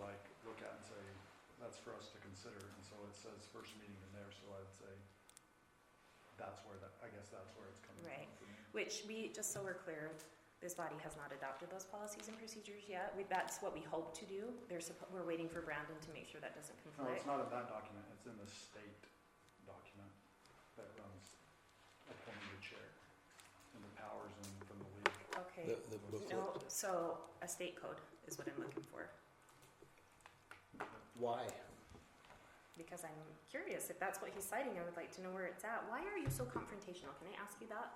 look at and say, that's for us to consider, and so it says first meeting in there, so I'd say that's where it's coming from. Right. for me. Which just so we're clear, this body has not adopted those policies and procedures yet. That's what we hope to do. We're waiting for Brandon to make sure that doesn't No, conflict. it's not in that document, it's in the state document that runs appointing the chair and the powers and from the league. Okay. The booklet. No, so a state code is what I'm looking for, Why? because I'm curious if that's what he's citing. I would like to know where it's at. Why are you so confrontational? Can I ask you that?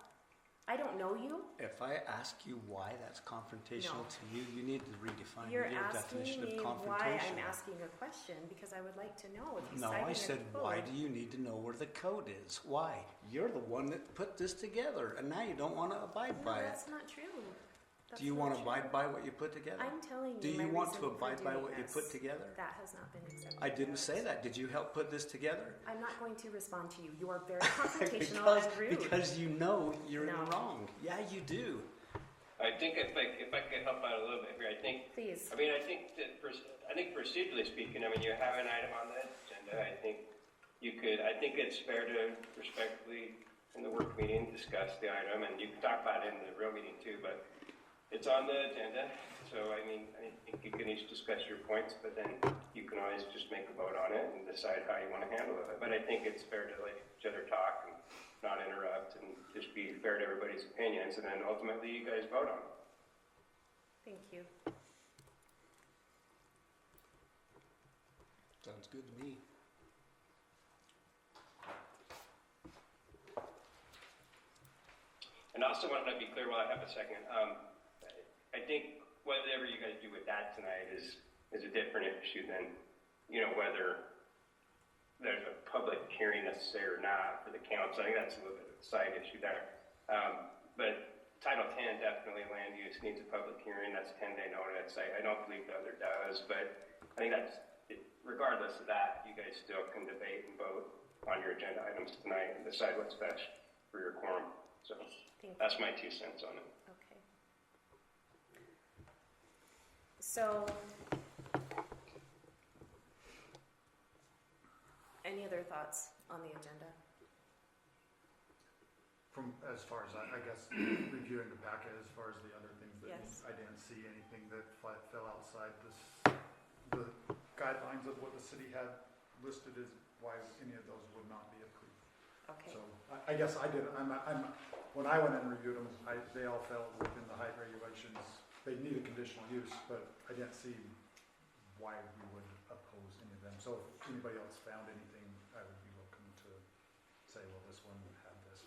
I don't know you. If I ask you why that's confrontational No. to you, you need to redefine You're your asking definition me of why confrontation. I'm asking a question because I would like to know if he's No, citing I said, a code. why do you need to know where the code is? Why? You're the one that put this together, and now you don't want to abide No, by it. that's not true. That's Do you not want to true. abide by what you put together? I'm telling you. Do my you want to reasoning for abide by doing what you this. put together? That has not been accepted. I didn't yet. say that. Did you help put this together? I'm not going to respond to you. You are very confrontational and rude. because you know you're in No. the wrong. Yeah, you do. I think if I could help out a little bit here, I think Please. I mean, I think procedurally speaking, I mean, you have an item on the agenda. I think it's fair to respectfully, in the work meeting, discuss the item, and you can talk about it in the real meeting too, but it's on the agenda. So, I mean, I think you can each discuss your points, but then you can always just make a vote on it and decide how you want to handle it. But I think it's fair to let each other talk and not interrupt and just be fair to everybody's opinions, and then ultimately you guys vote on it. Thank you. Sounds good to me. And I also wanted to be clear while I have a second. I think whatever you guys do with that tonight is a different issue than, whether there's a public hearing necessary or not for the council. I think that's a little bit of a side issue there. But Title 10, definitely land use needs a public hearing. That's 10-day notice. I don't believe the other does, but I think regardless of that, you guys still can debate and vote on your agenda items tonight and decide what's best for your quorum. So Thank you. that's my 2 cents on it. Okay. So, any other thoughts on the agenda? From, as far as, I guess, reviewing the packet, as far as the other things that, Yes. I didn't see anything that fell outside the guidelines of what the city had listed as why any of those would not be approved. Okay. So, I guess I did, when I went and reviewed them, they all fell within the height regulations. They needed conditional use, but I didn't see why we would oppose any of them. So if anybody else found anything, I would be welcome to say, well, this one had this,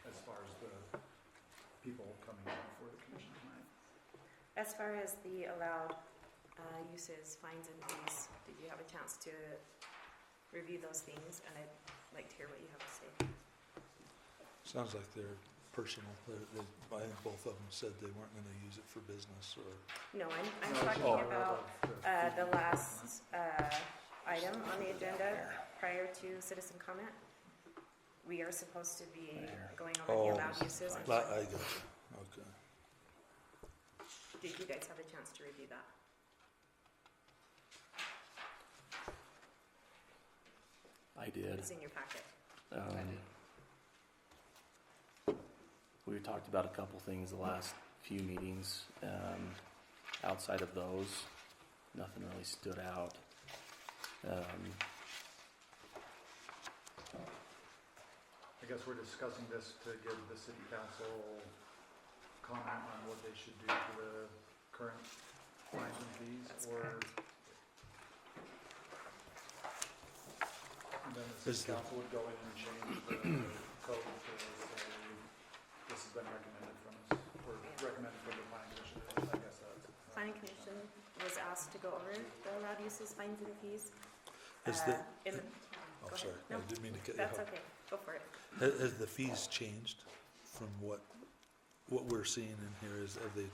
as far as the people coming in before the commission tonight. As far as the allowed uses, fines, and fees, did you have a chance to review those things? And I'd like to hear what you have to say. Sounds like they're personal. I think both of them said they weren't going to use it for business or. No, I'm No, talking it's more about of the last item on the agenda prior to citizen comment. We are supposed to be going over the allowed uses. And I got you. Okay. did you guys have a chance to review that? I did. It's in your packet. We talked about a couple things the last few meetings. Outside of those, nothing really stood out. I guess we're discussing this to give the city council comment on what they should do to the current fines and fees, That's or. correct. And then the Is city the- council would go in and change the code to say, this has been recommended from us, or recommended from the planning commission, I guess that's. Planning Commission was asked to go over the allowed uses, fines, and fees. Is the, In the, oh, go ahead. sorry, No, I didn't mean to cut you that's off. okay. Go for it. Has the fees changed from what we're seeing in here? Have they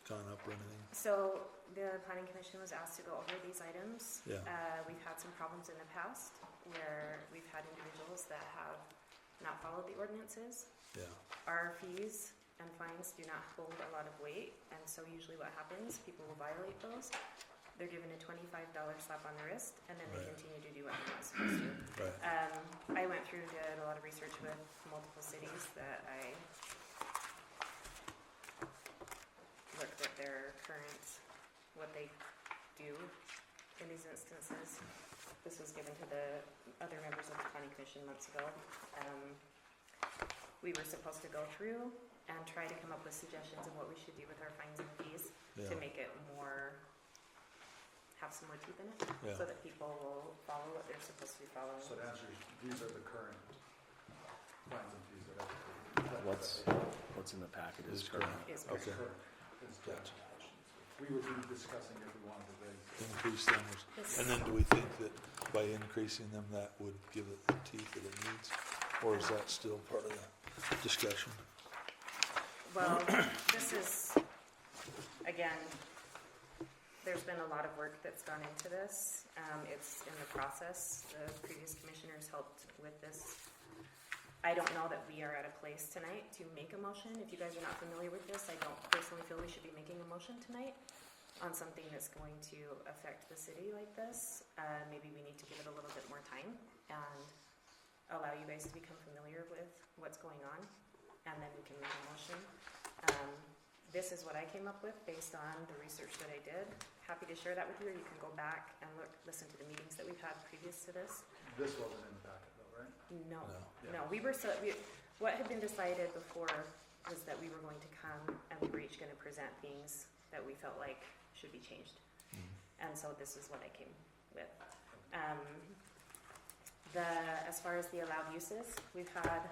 gone up or anything? So the Planning Commission was asked to go over these items. Yeah. We've had some problems in the past where we've had individuals that have not followed the ordinances. Yeah. Our fees and fines do not hold a lot of weight, and so usually what happens, people will violate those. They're given a $25 slap on the wrist, and then they Right. continue to do what they're not supposed to. Right. I went through and did a lot of research with multiple cities that I looked at their current, what they do in these instances. This was given to the other members of the Planning Commission months ago. We were supposed to go through and try to come up with suggestions of what we should do with our fines and fees to Yeah. make it more, have some more teeth in it, Yeah. so that people will follow what they're supposed to be following. So to answer, these are the current fines and fees that are. What's in the packet is Is current. current. Is Okay. Gotcha. We would be discussing if we wanted to raise. Increase them, Yes. and then do we think that by increasing them, that would give it the teeth that it needs? Or is that still part of the discussion? Well, this is, again, there's been a lot of work that's gone into this. It's in the process. The previous commissioners helped with this. I don't know that we are at a place tonight to make a motion. If you guys are not familiar with this, I don't personally feel we should be making a motion tonight on something that's going to affect the city like this. Maybe we need to give it a little bit more time and allow you guys to become familiar with what's going on, and then we can make a motion. This is what I came up with based on the research that I did. Happy to share that with you, or you can go back and listen to the meetings that we've had previous to this. This wasn't in the packet though, right? No, No. no, what had been decided before was that we were going to come and we were each gonna present things that we felt like should be changed. And so this is what I came with. As far as the allowed uses, we've had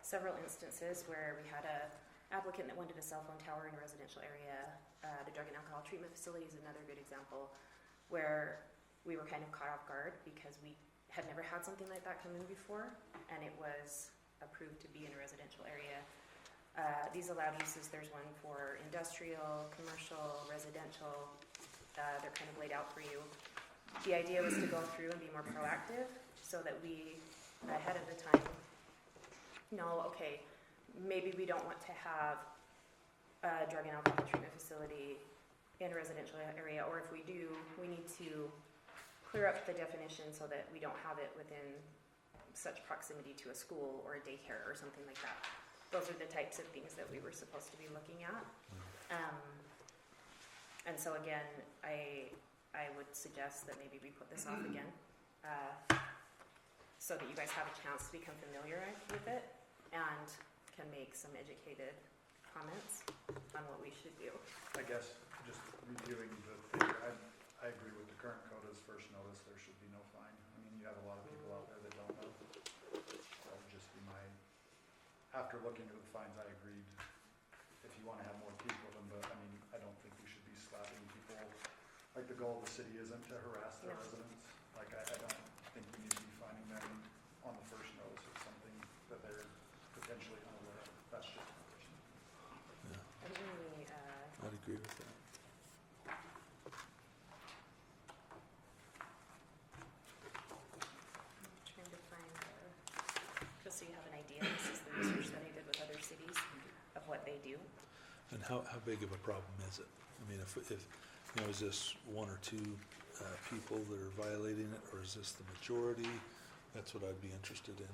several instances where we had a applicant that wanted a cell phone tower in a residential area. The drug and alcohol treatment facility is another good example where we were kind of caught off guard because we had never had something like that come in before, and it was approved to be in a residential area. These allowed uses, there's one for industrial, commercial, residential. They're kind of laid out for you. The idea was to go through and be more proactive so that we, ahead of the time, know, okay, maybe we don't want to have a drug and alcohol treatment facility in a residential area, or if we do, we need to clear up the definition so that we don't have it within such proximity to a school or a daycare or something like that. Those are the types of things that we were supposed to be looking at. And so again, I would suggest that maybe we put this off again, so that you guys have a chance to become familiar with it and can make some educated comments on what we should do. I guess just reviewing the figure, I agree with the current code as first notice, there should be no fine. I mean, you have a lot of people out there that don't know. That would just be my, after looking at the fines, I agreed, if you wanna have more people, then, but I mean, I don't think we should be slapping people. Like the goal of the city isn't to harass their No. residents. Like I don't think we need to be fining them on the first notice of something that they're potentially unaware of. That's just my personal. Yeah, I think we, I'd agree with that. I'm trying to find, just so you have an idea, this is the research that I did with other cities of what they do. And how big of a problem is it? I mean, if you know, is this one or two people that are violating it, or is this the majority? That's what I'd be interested in.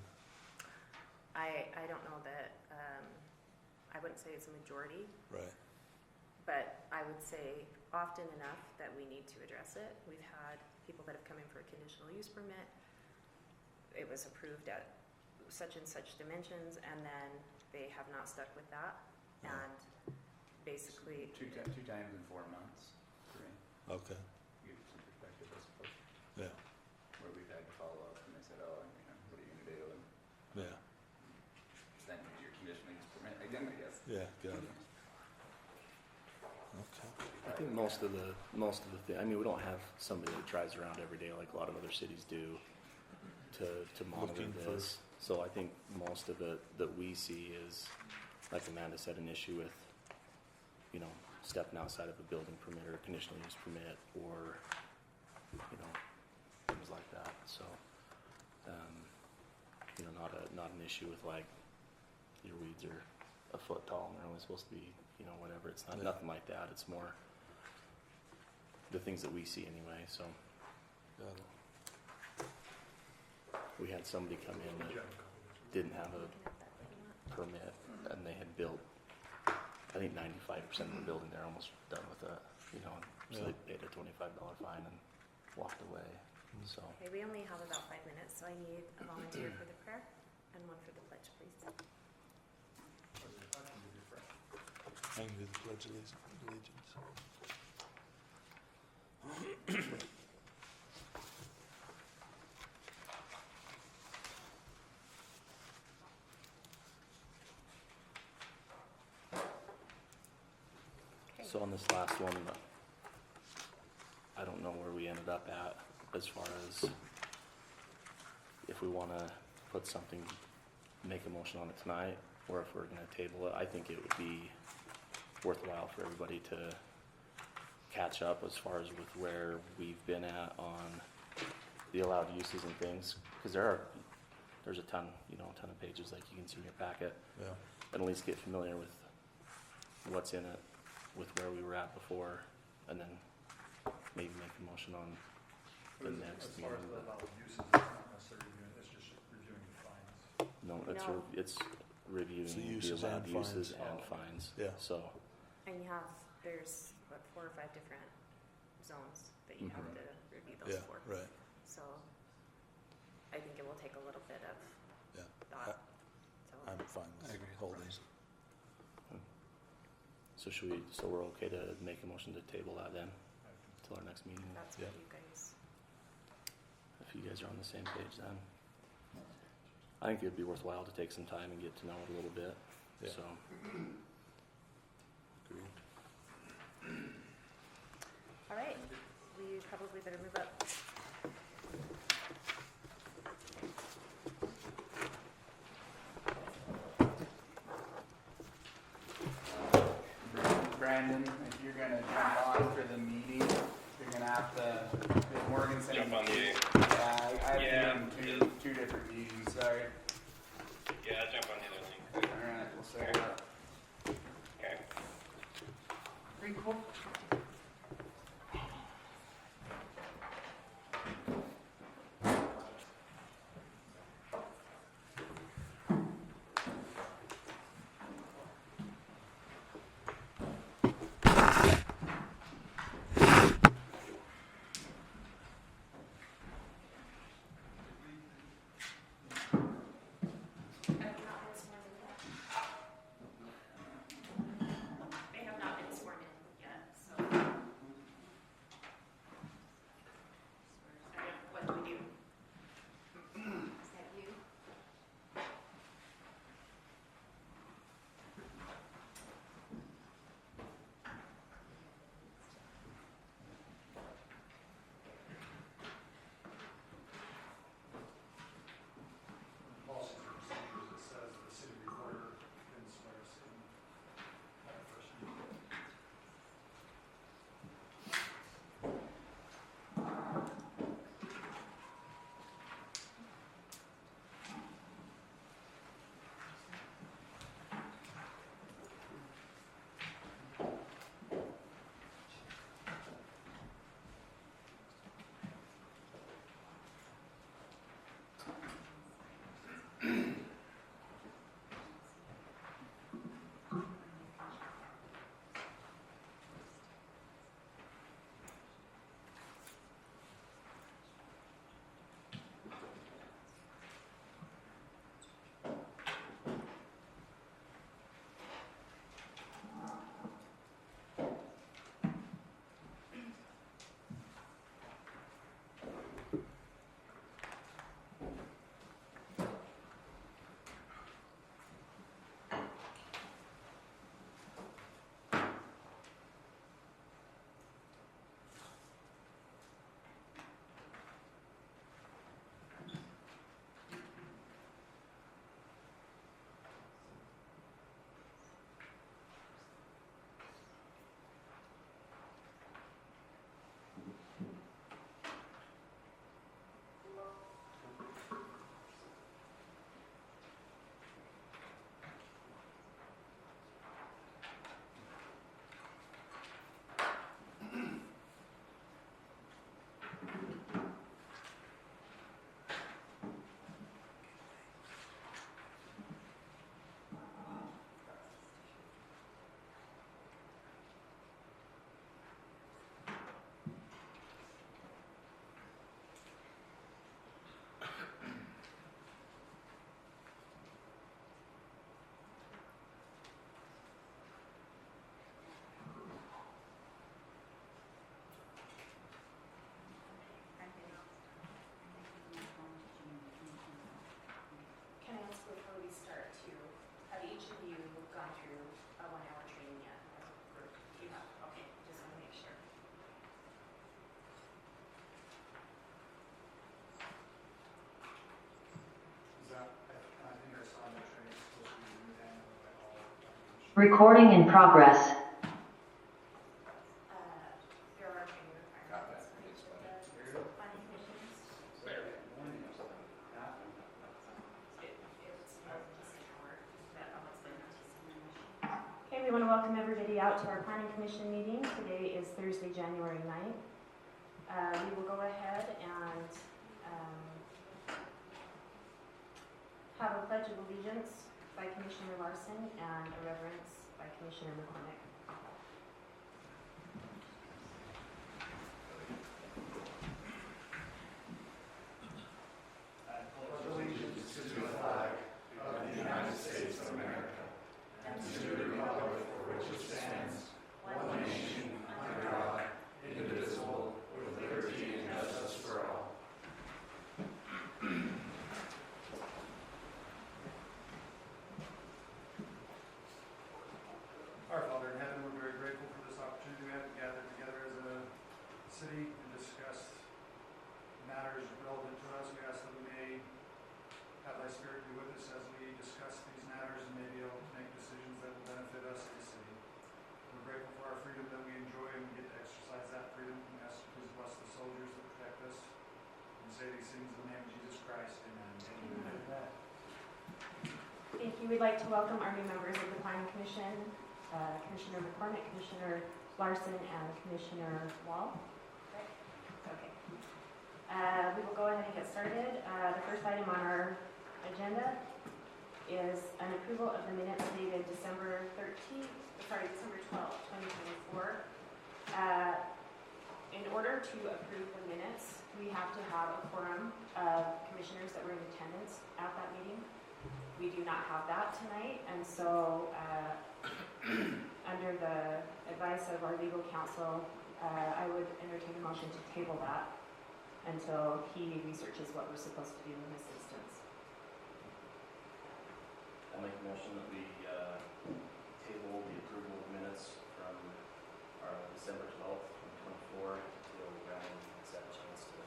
I don't know that, I wouldn't say it's a majority, Right. but I would say often enough that we need to address it. We've had people that have come in for a conditional use permit. It was approved at such and such dimensions, and then they have not stuck with that. Yeah. And basically, Two times in 4 months, three. Okay. Give you some perspective, I suppose, Yeah. where we've had to follow up and they said, oh, you know, what are you gonna do? And Yeah. then your conditional use permit again, I guess. Yeah. Got it. Okay. I think most of the I mean, we don't have somebody that drives around every day like a lot of other cities do to monitor Looking for- this. So I think most of it that we see is, like Amanda said, an issue with, you know, stepping outside of a building permit or a conditional use permit, or, you know, things like that. So, you know, not an issue with like your weeds are a foot tall and they're only supposed to be, you know, whatever. It's not Yeah. nothing like that. It's more the things that we see anyway. So Got it. we had somebody come in that didn't have a permit, and they had built, I think 95% of the building, they're almost done with it, you know, so Yeah. they paid a $25 fine and walked away. So okay, we only have about 5 minutes, so I need a volunteer for the prayer and one for the pledge, please. I can do the Pledge of Allegiance. Okay. So on this last one, I don't know where we ended up at as far as if we want to put something, make a motion on it tonight, or if we're gonna table it. I think it would be worthwhile for everybody to catch up as far as with where we've been at on the allowed uses and things, because there's a ton of pages like you can see in your packet, Yeah. and at least get familiar with what's in it, with where we were at before, and then maybe make a motion on the next As far as meeting. the allowed uses, it's not necessarily reviewing, it's just reviewing the fines. No, No. it's reviewing It's the the uses allowed and uses fines. and Oh. fines. Yeah. So, And there's, what, 4 or 5 different zones that you have Mhm. to review those Yeah, for. right. So I think it will take a little bit of Yeah. thought. So I'm fine I agree. with holding. so we're okay to make a motion to table that then, till our next meeting, that's Yeah. what you guys, if you guys are on the same page then. I think it'd be worthwhile to take some time and get to know it a little bit, Yeah. so. Agreed. all right, we probably better move up. Brandon, if you're gonna jump on for the meeting, you're gonna have to, if Morgan said. Jump on the, Yeah, I Yeah. have been in two different meetings, sorry. yeah, jump on the other link. Alright, we'll set it up. Okay. Pretty cool. They have not been sworn in yet, so. Recording in progress. There are training Got requirements that. for each of There you the go. planning commissions. It's more than just an hour, but I'll explain that to you. Okay, we want to welcome everybody out to our planning commission meeting. Today is Thursday, January 9th. We will go ahead and have a pledge of allegiance by Commissioner Larson and a reverence by Commissioner McCormick. Our Father in heaven, we're very grateful for this opportunity we have to gather together as a city and discuss matters relevant to us. We ask that we may have thy spirit be with us as we discuss these matters and may be able to make decisions that will benefit us as a city. We're grateful for our freedom that we enjoy and we get to exercise that freedom. We ask you please bless the soldiers that protect us and say these things in the name of Jesus Christ. Amen. Amen. Thank you. We'd like to welcome our new members of the Planning Commission, Commissioner McCormick, Commissioner Larson, and Commissioner Wall. Okay. We will go ahead and get started. The first item on our agenda is an approval of the minutes dated December 12th, 2024. In order to approve the minutes, we have to have a quorum of commissioners that were in attendance at that meeting. We do not have that tonight, and so under the advice of our legal counsel, I would entertain a motion to table that until he researches what we're supposed to do in this instance. I'll make a motion that we table the approval of minutes from our December 12th, 2024 until Brandon has had a chance to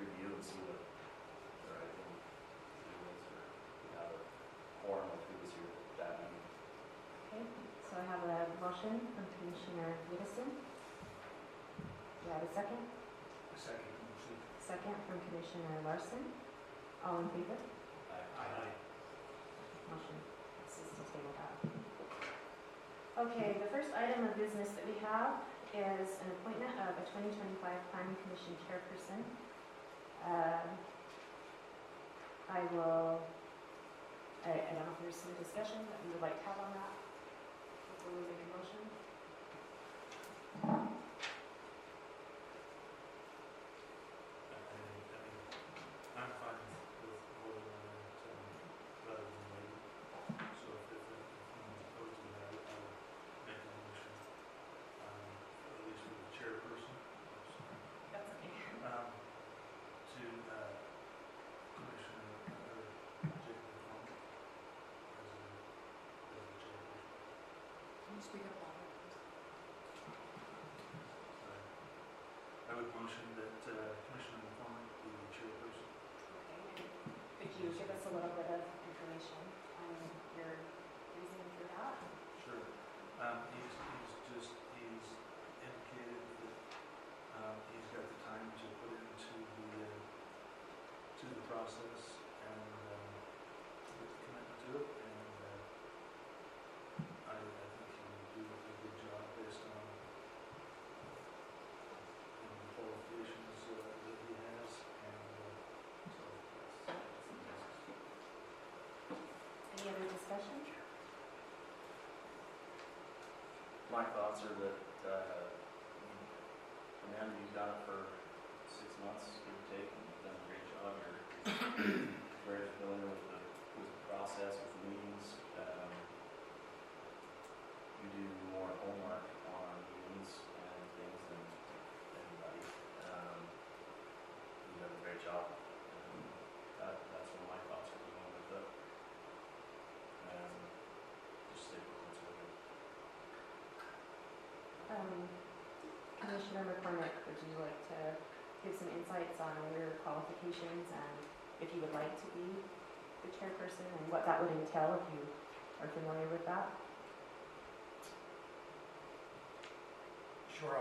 review and see what the right thing to do is, or we have a quorum of who was here at that meeting. Okay, so I have a motion from Commissioner Widdowson. Do I have a second? Second. Second from Commissioner Larson. All in favor? Aye. Motion passes to table that. Okay, the first item of business that we have is an appointment of a 2025 Planning Commission chairperson. I don't know if there's some discussion that we would like to have on that before we make a motion. I'm fine with voting on it rather than waiting. So if I'm opposed to that, I would make a motion, at least for the chairperson, That's okay. to Commissioner Jacob Funk as the chairperson. Can you speak up louder, please? I would motion that Commissioner McCormick be the chairperson. Okay. Could you give us a little bit of information on your reasoning for that? Sure. He's indicated that he's got the time to put into the process and with the commitment to it, and I think he will do a good job based on the qualifications that he has, and so that's Any other discussion? My thoughts are that, Amanda, you've done it for 6 months, give or take, and you've done a great job. You're very familiar with the process, with the meetings. You do more homework on meetings and things than anybody. You done a great job. That's where my thoughts are going with it. Just stick with what's working. Commissioner McCormick, would you like to give some insights on your qualifications and if you would like to be the chairperson and what that would entail if you are familiar with that? sure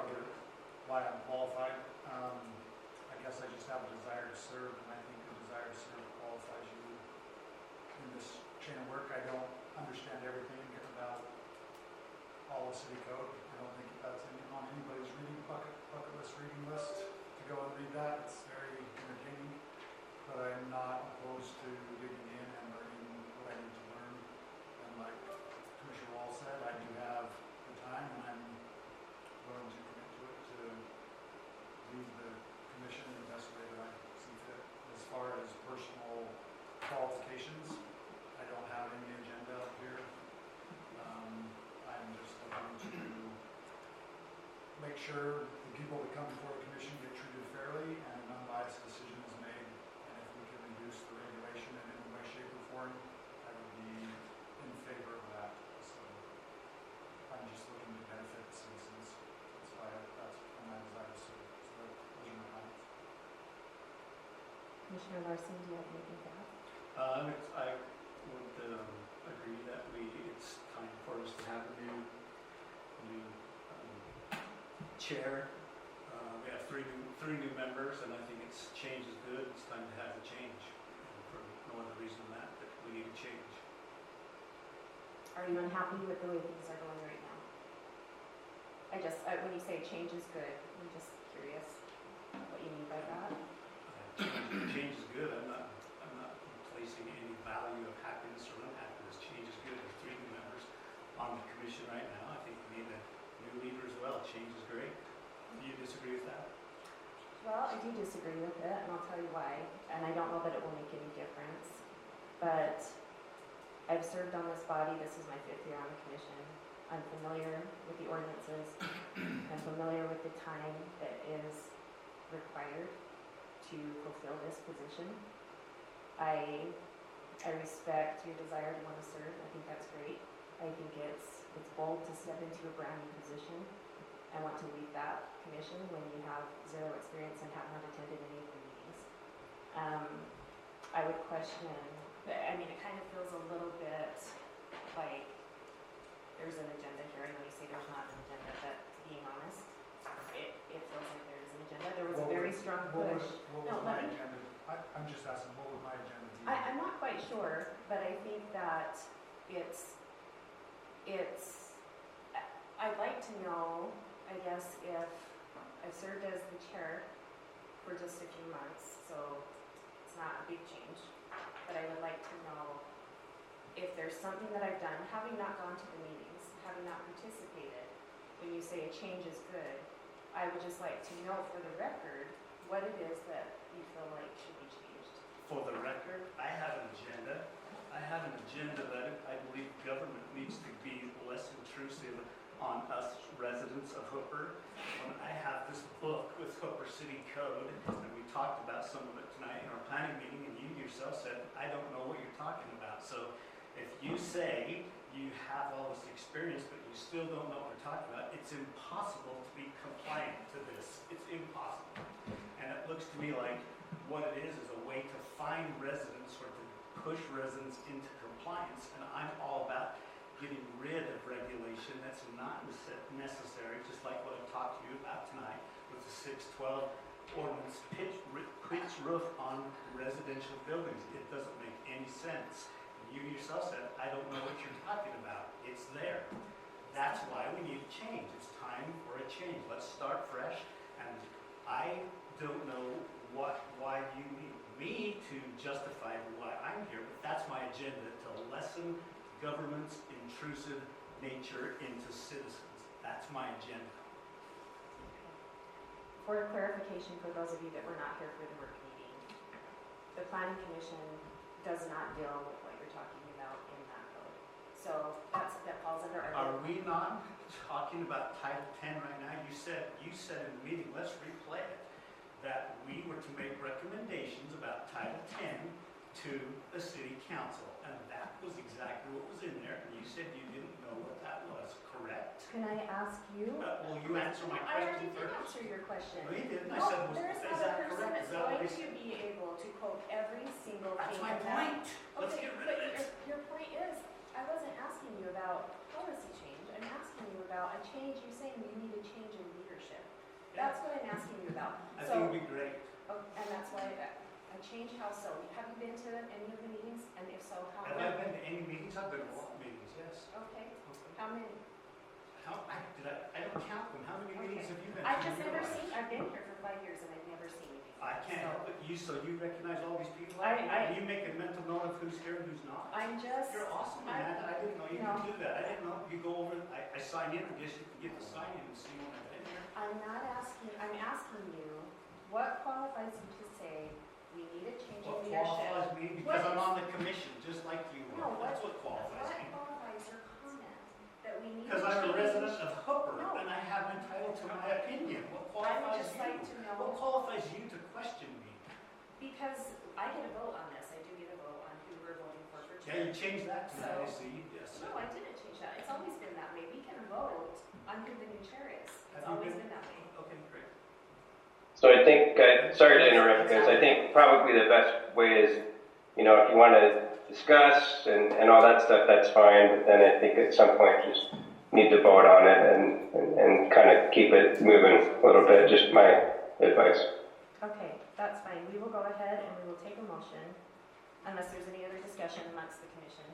why I'm qualified. I guess I just have a desire to serve, and I think the desire to serve qualifies you in this chain of work. I don't understand everything about all of city code. I don't think that's on anybody's bucket list reading list to go and read that. It's very entertaining, but I'm not opposed to digging in and learning what I need to learn. And like Commissioner Wall said, I do have the time, and I'm willing to commit to it to lead the commission in the best way that I see fit. As far as personal qualifications, I don't have any agenda up here. I'm just looking to make sure the people that come before the commission get treated fairly and an unbiased decision is made. And if we can reduce the regulation in any way, shape, or form, I would be in favor of that. So I'm just looking to benefit citizens. That's my desire to serve. So those are my comments. Commissioner Larson, do you have anything to add? I would agree that it's time for us to have a new chair. We have three new members, and I think change is good. It's time to have a change. And for no other reason than that we need a change. Are you unhappy with the way things are going right now? When you say change is good, I'm just curious what you mean by that. Change is good. I'm not placing any value of happiness or unhappiness. Change is good. There's three new members on the commission right now. I think we need a new leader as well. Change is great. Do you disagree with that? Well, I do disagree with it, and I'll tell you why. And I don't know that it will make any difference. But I've served on this body. This is my 5th year on the commission. I'm familiar with the ordinances. I'm familiar with the time that is required to fulfill this position. I respect your desire to want to serve. I think that's great. I think it's bold to step into a brand new position. I want to lead that commission when you have zero experience and have not attended any of the meetings. I would question, it kind of feels a little bit like there's an agenda here. I know you say there's not an agenda, but being honest, it feels like there is an agenda. There was a very strong push. What was my agenda? I'm just asking, what would my agenda be? I'm not quite sure, but I think that I'd like to know, I guess, if I've served as the chair for just a few months, so it's not a big change, but I would like to know if there's something that I've done, having not gone to the meetings, having not participated, when you say a change is good, I would just like to know for the record what it is that you feel like should be changed. For the record, I have an agenda. I have an agenda that I believe government needs to be less intrusive on us residents of Hooper. When I have this book with Hooper City Code, and we talked about some of it tonight in our planning meeting, and you yourself said, I don't know what you're talking about. So if you say you have all this experience, but you still don't know what we're talking about, it's impossible to be compliant to this. It's impossible. And it looks to me like what it is a way to find residents or to push residents into compliance. And I'm all about getting rid of regulation that's not necessary, just like what I talked to you about tonight with the 612 ordinance, pitch roof on residential buildings. It doesn't make any sense. You yourself said, I don't know what you're talking about. It's there. That's why we need a change. It's time for a change. Let's start fresh. And I don't know why you need me to justify why I'm here, but that's my agenda, to lessen government's intrusive nature into citizens. That's my agenda. For clarification, for those of you that were not here for the work meeting, the Planning Commission does not deal with what you're talking about in that code. So that falls under our... Are we not talking about Title 10 right now? You said in the meeting, let's replay it, that we were to make recommendations about Title 10 to the city council. And that was exactly what was in there. And you said you didn't know what that was, correct? Can I ask you? Well, you answer my I already question did first. answer your question. No, you didn't. I No, said, there's is not a that person correct? that's Is that what going I to said? be able to quote every single That's thing. my in that. point. Let's Okay, get rid but of it. your point is, I wasn't asking you about policy change. I'm asking you about a change. You're saying you need a change in leadership. That's what I'm asking you about. I So, think it'd be great. and that's why I changed how so. Have you been to any of the meetings? And if so, how Have many? I been to any meetings? I've been to a lot of meetings, yes. Okay, Okay. how many? I don't count them. How many meetings Okay. have you been to? I've just in your never life? seen, I've been here for 5 years and I've never seen you before. I can't So, help it. So you recognize all these people? I- You make a mental note of who's here and who's not? I'm just. You're awesome, Amanda. I didn't know you No. could do that. I didn't know you go over, I sign in, I guess you can get the sign in and see when I've been here. I'm not asking, I'm asking you, what qualifies you to say we need a change What in leadership? qualifies me? Because What I'm is- on the commission, just like you No, are. That's what qualifies me. What qualifies your comment that we need a Because change? I'm a resident of Hooper No. and I have entitled to my opinion. What I would qualifies just you? like to know. What qualifies you to question me? Because I get a vote on this, I do get a vote on who we're voting for Yeah, chair. you changed that tonight, I So- see. Yes. No, I didn't change that, it's always been that way, we can vote on who the new chair is, it's Have you always been- been that way. Okay, great. So I think, sorry to interrupt, guys, I think probably the best way is, you know, if you want to discuss and all that stuff, that's fine, but then I think at some point just need to vote on it and kind of keep it moving a little bit, just my advice. Okay, that's fine, we will go ahead and we will take a motion, unless there's any other discussion amongst the commission.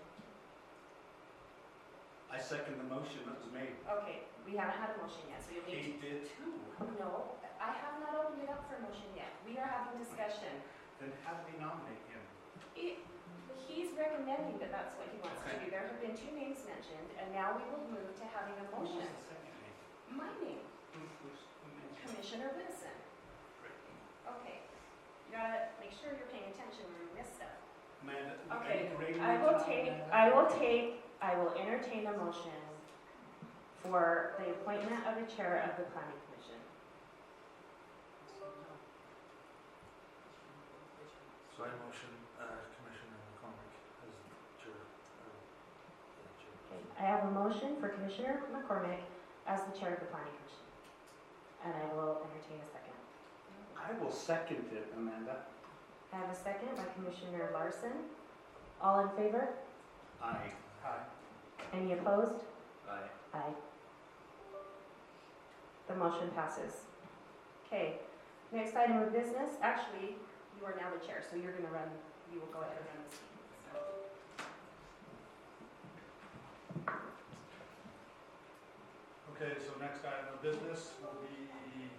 I second the motion that was made. Okay, we haven't had a motion yet, so you'll need He did too. to, no, I have not opened it up for a motion yet, we are having discussion. Then how do we nominate him? He's recommending that that's what he wants to Okay. do, there have been 2 names mentioned, and now we will move to having a Who was motion. the second name? My name, Who mentioned? Commissioner Whitson. Great. Okay, you gotta make sure you're paying attention when we miss stuff. Amanda, Okay, any grade I you will got, take, Amanda? I will entertain a motion for the appointment of the chair of the planning commission. So I motion Commissioner McCormick as chair. Okay, I have a motion for Commissioner McCormick as the chair of the planning commission. And I will entertain a second. I will second it, Amanda. I have a second by Commissioner Larson. All in favor? Aye. Hi. Any opposed? Aye. Aye. The motion passes. Okay, next item of business, actually, you are now the chair, so you're gonna run, you will go ahead and run this meeting. Okay, so next item of business will be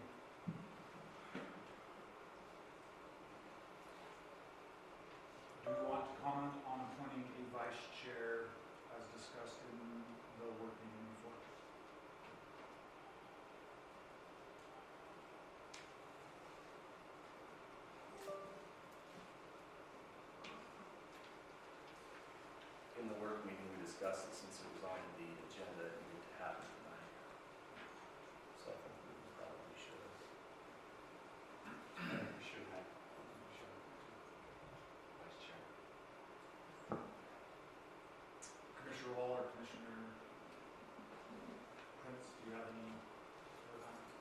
do you want to comment on appointing a vice chair as discussed in the work meeting before? In the work meeting, we discussed it since it was on the agenda, it needed to happen tonight. So I think we probably should. We should have. Vice Chair. Commissioner Waller, Commissioner Prince, do you have any further comments?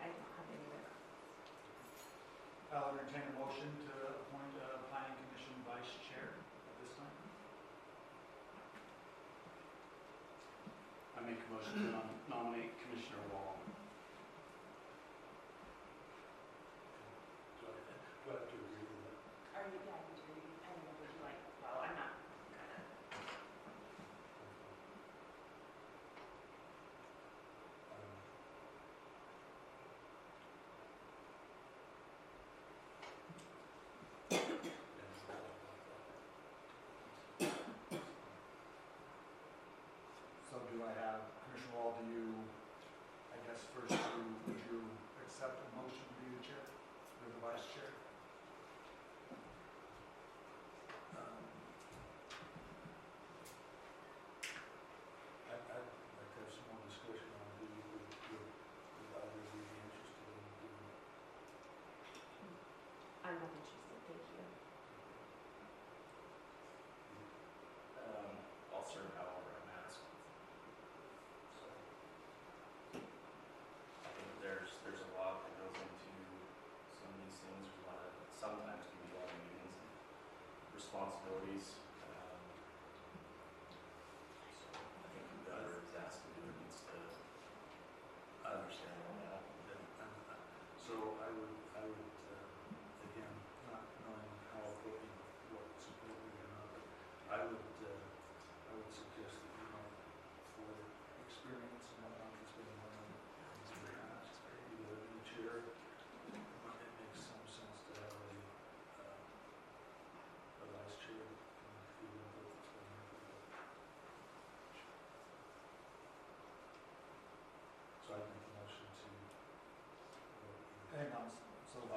I don't have any other. I'll entertain a motion to appoint a planning commission vice chair at this time. I make a motion to nominate Commissioner Wall. Do I have to agree with that? Are you, yeah, you do, I don't know, would you like, well, I'm not gonna. So do I have, Commissioner Wall, do you, I guess first, would you accept a motion to be the chair, or the vice chair? I'd like to have some more discussion on who would either of you be interested in doing it. I'm not interested, thank you. I'll serve however I'm asked. So, I think there's a lot that goes into some of these things. We want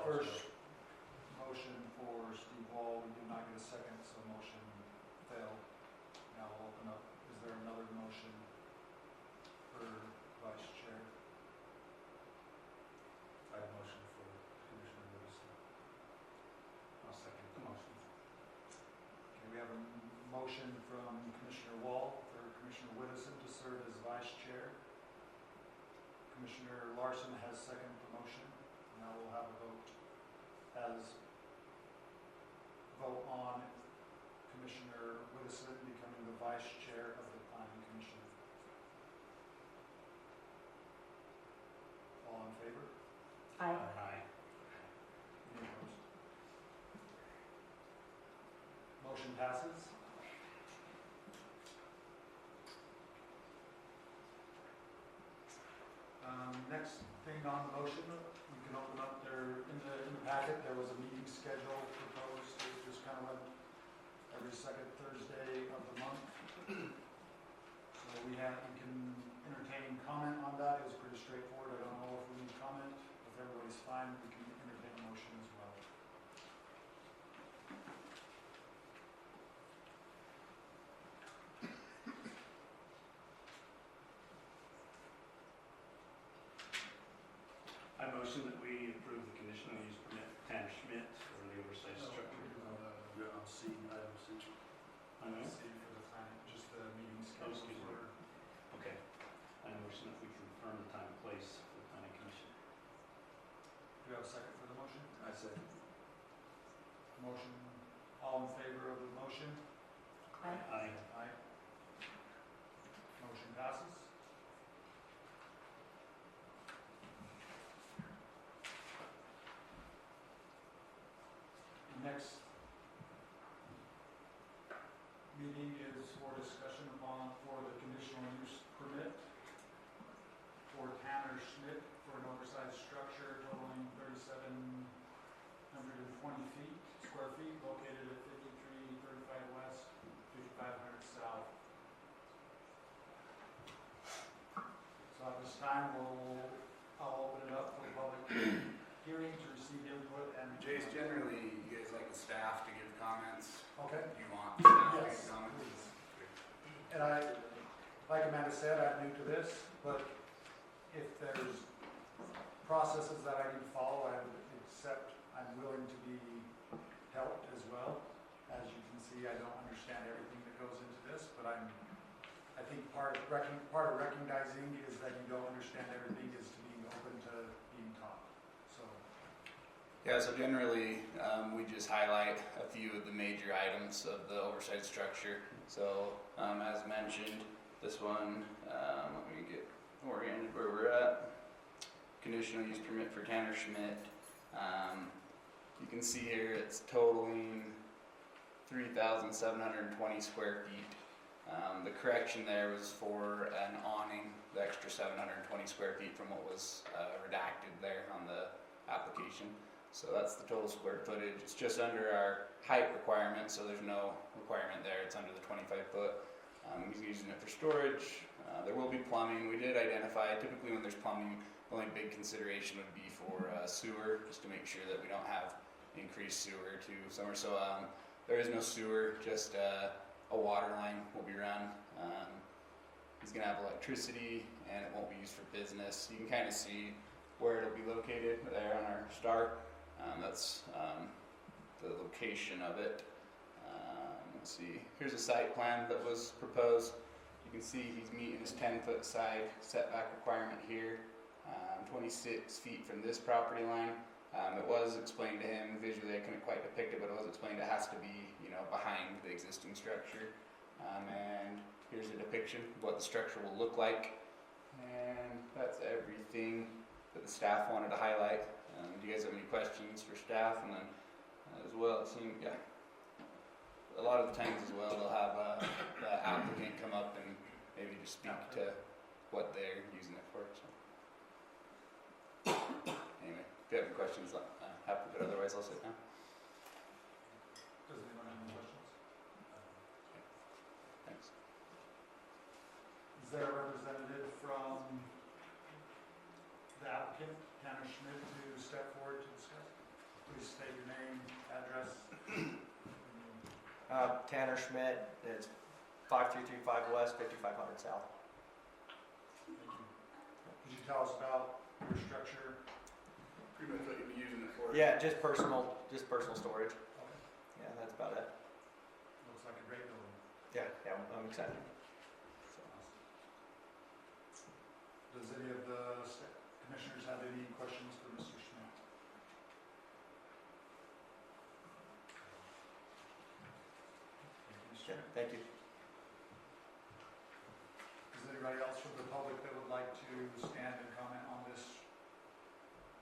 first motion for Steve Wall, we did not get a second, so motion failed. Now we'll open up, is there another motion for vice chair? I motion for Commissioner Widdowson. I'll second the motion. Okay, we have a motion from Commissioner Wall for Commissioner Widdowson to serve as vice chair. Commissioner Larson has seconded the motion. Now we'll have a vote on Commissioner Widdowson becoming the vice chair of the planning commission. All in favor? Aye. Aye. Any opposed? Motion passes. Next thing on the motion, we can open up there, in the packet, there was a meeting schedule proposed, it just kind of went every second Thursday of the month. So we can entertain comment on that, it was pretty straightforward, I don't know if we need comment, if everybody's fine, we can entertain a motion as well. I motion that we approve the conditional use permit for Tanner Schmidt for the oversized structure. On C, item C. I know. See for the planning, just the meeting schedule excuse me. for. Okay. I motion that we confirm the time and place for the planning commission. Do you have a second for the motion? I second. Motion, all in favor of the motion? Aye. Aye. Motion passes. Next meeting is for discussion for the conditional use permit for Tanner Schmidt for an oversized structure totaling 3,720 square feet, located at 5335 West, 5500 South. So at this time, I'll open it up for public hearing to receive input and. Jace, generally, you guys like the staff to give comments. Okay. Do you want staff to Yes, give comments? please. And like Amanda said, I'm new to this, but if there's processes that I need to follow, I would accept, I'm willing to be helped as well. As you can see, I don't understand everything that goes into this, but I think part of recognizing is that you don't understand everything is to being open to being taught. So, Yeah, so generally, we just highlight a few of the major items of the oversized structure. So, as mentioned, this one, let me get oriented where we're at. Conditional use permit for Tanner Schmidt. You can see here it's totaling 3,720 square feet. The correction there was for an awning, the extra 720 square feet from what was redacted there on the application. So that's the total square footage. It's just under our height requirement, so there's no requirement there. It's under the 25 foot. He's using it for storage. There will be plumbing. We did identify, typically when there's plumbing, the only big consideration would be for sewer, just to make sure that we don't have increased sewer to somewhere. So there is no sewer, just a water line will be run. He's gonna have electricity, and it won't be used for business. You can kind of see where it'll be located there on our star. That's the location of it. Let's see, here's a site plan that was proposed. You can see he's meeting his 10-foot side setback requirement here, 26 feet from this property line. It was explained to him visually, I couldn't quite depict it, but it was explained it has to be, behind the existing structure. And here's a depiction of what the structure will look like. And that's everything that the staff wanted to highlight. Do you guys have any questions for staff? And then as well, it seemed, a lot of the times as well, they'll have the applicant come up and maybe just speak to what they're using it for. So. Anyway, if you have any questions, happy, but otherwise I'll sit down. does anyone have any questions? Thanks. Is there a representative from the applicant, Tanner Schmidt, to step forward to discuss? please state your name, address. Tanner Schmidt, it's 5335 West, 5500 South. Thank you. Could you tell us about your structure? Pretty much what you'll be using it for. Yeah, just personal storage. Okay. Yeah, that's about it. Looks like a great building. Yeah, I'm excited. Does any of the commissioners have any questions for Mr. Schmidt? Thank you, Mr. Yeah, thank you. Is there anybody else from the public that would like to stand and comment on this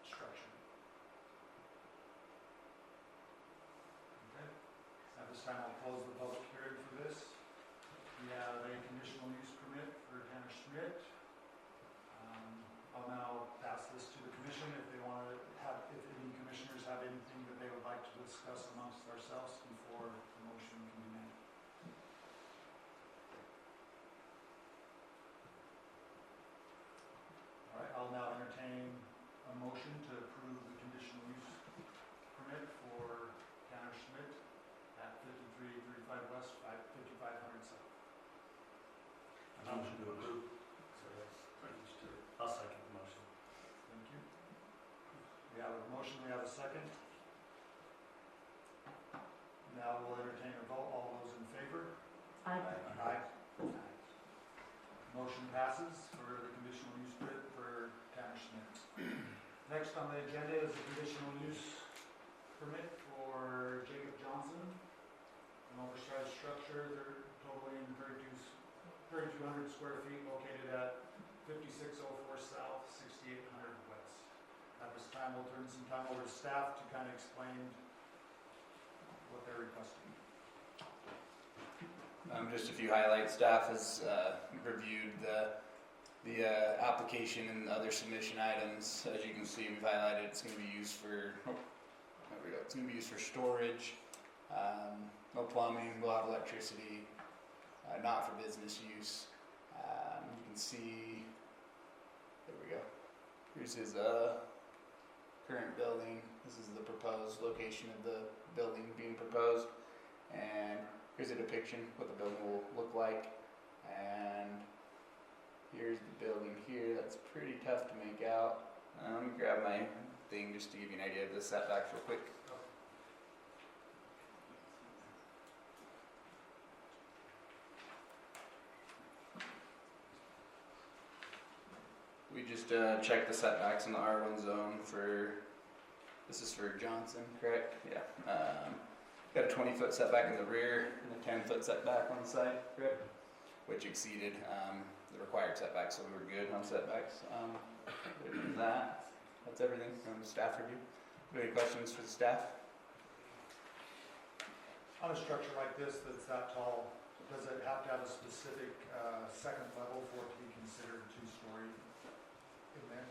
structure? Okay, at this time I'll close the public hearing for this. We have a conditional use permit for Tanner Schmidt. I'll now pass this to the commission if they want to have, if any commissioners have anything that they would like to discuss amongst ourselves before the motion can be made. All right, I'll now entertain a motion to approve the conditional use permit for Tanner Schmidt at 5335 West, 5500 South. Motion to approve. I'll second the motion. Thank you. We have a motion, we have a second. Now we'll entertain a vote. All those in favor? Aye. Aye. Motion passes for the conditional use permit for Tanner Schmidt. Next on the agenda is a conditional use permit for Jacob Johnson, an oversized structure, they're totaling 3,200 square feet located at 5604 South, 6800 West. At this time, we'll turn some time over to staff to kind of explain what they're requesting. Just a few highlights. Staff has reviewed the application and other submission items. As you can see, we've highlighted it's going to be used for. There we go. It's going to be used for storage. No plumbing. We'll have electricity. Not for business use. You can see. There we go. Here's his current building. This is the proposed location of the building being proposed, and here's a depiction what the building will look like. And here's the building here. That's pretty tough to make out. Let me grab my thing just to give you an idea of the setbacks real quick. We just checked the setbacks in the R1 zone for, this is for Johnson, correct? Yeah. Got a 20-foot setback in the rear and a 10-foot setback on the side, correct? Which exceeded the required setback, so we were good on setbacks. Other than that's everything from staff review. Any questions for the staff? On a structure like this that's that tall, does it have to have a specific second level for it to be considered two-story in there?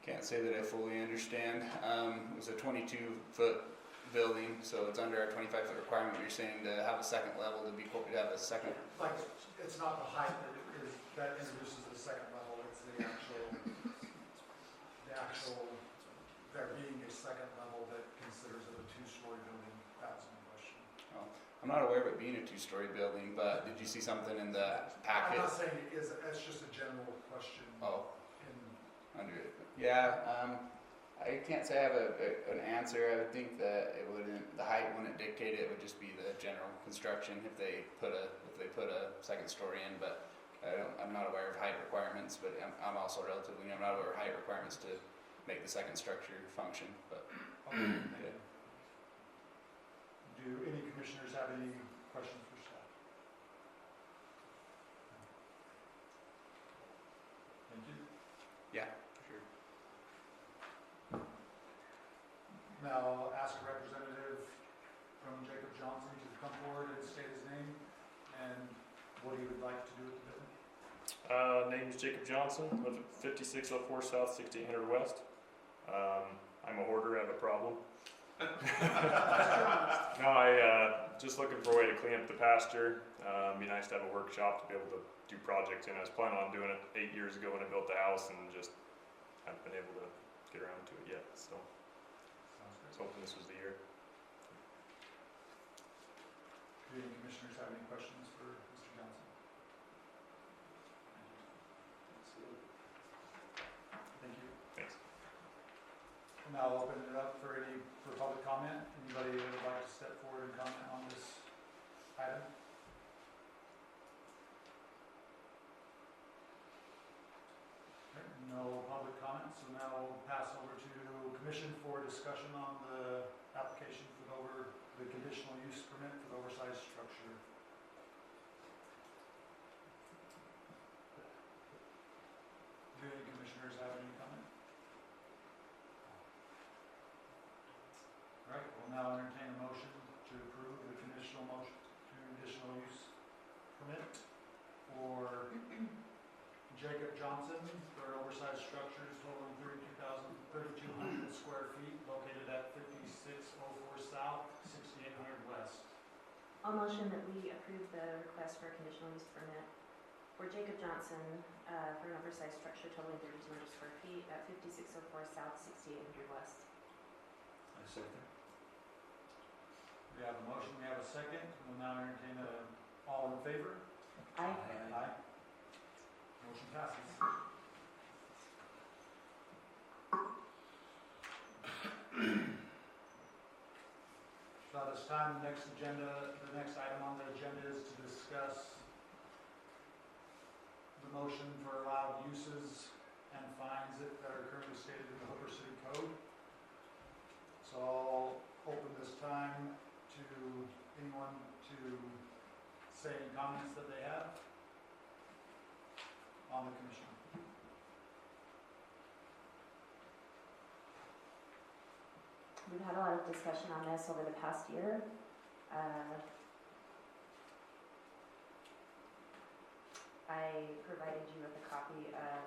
Can't say that I fully understand. It was a 22-foot building, so it's under our 25-foot requirement. You're saying to have a second level to have a second. Like, it's not the height that introduces the second level, it's the actual, there being a second level that considers it a two-story building. That's my question. Oh, I'm not aware of it being a two-story building, but did you see something in the packet? I'm not saying it is, it's just a general question. Oh. In, Under it. Yeah, I can't say I have an answer. I would think that it wouldn't, the height wouldn't dictate it. It would just be the general construction if they put a second story in. But I'm not aware of height requirements. But I'm also relatively new. I'm not aware of height requirements to make the second structure function. But okay. Do any commissioners have any questions for staff? Thank you. yeah, sure. Now I'll ask a representative from Jacob Johnson to come forward and state his name and what he would like to do with the building. Name is Jacob Johnson, live at 5604 South, 1600 West. I'm a hoarder, I have a problem. No, I just looking for a way to clean up the pasture. Be nice to have a workshop to be able to do projects in. I was planning on doing it 8 years ago when I built the house and just haven't been able to get around to it yet. So I was hoping this was the year. Do any commissioners have any questions for Mr. Johnson? Thank you. Thanks. And now I'll open it up for public comment. Anybody that would like to step forward and comment on this item? Okay, no public comment, so now we'll pass over to commission for discussion on the application for the conditional use permit for the oversized structure. Do any commissioners have any comment? All right, we'll now entertain a motion to approve the conditional use permit for Jacob Johnson for oversized structures totaling 3,200 square feet located at 5604 South, 6800 West. I'll motion that we approve the request for a conditional use permit for Jacob Johnson for an oversized structure totaling 3,200 square feet at 5604 South, 6800 West. I second. We have a motion, we have a second. We'll now entertain all in favor? Aye. Aye. Motion passes. So at this time, the next item on the agenda is to discuss the motion for allowed uses and fines that are currently stated in the Hooper City Code. So I'll open this time to anyone to say any comments that they have on the commission. We've had a lot of discussion on this over the past year. I provided you with a copy of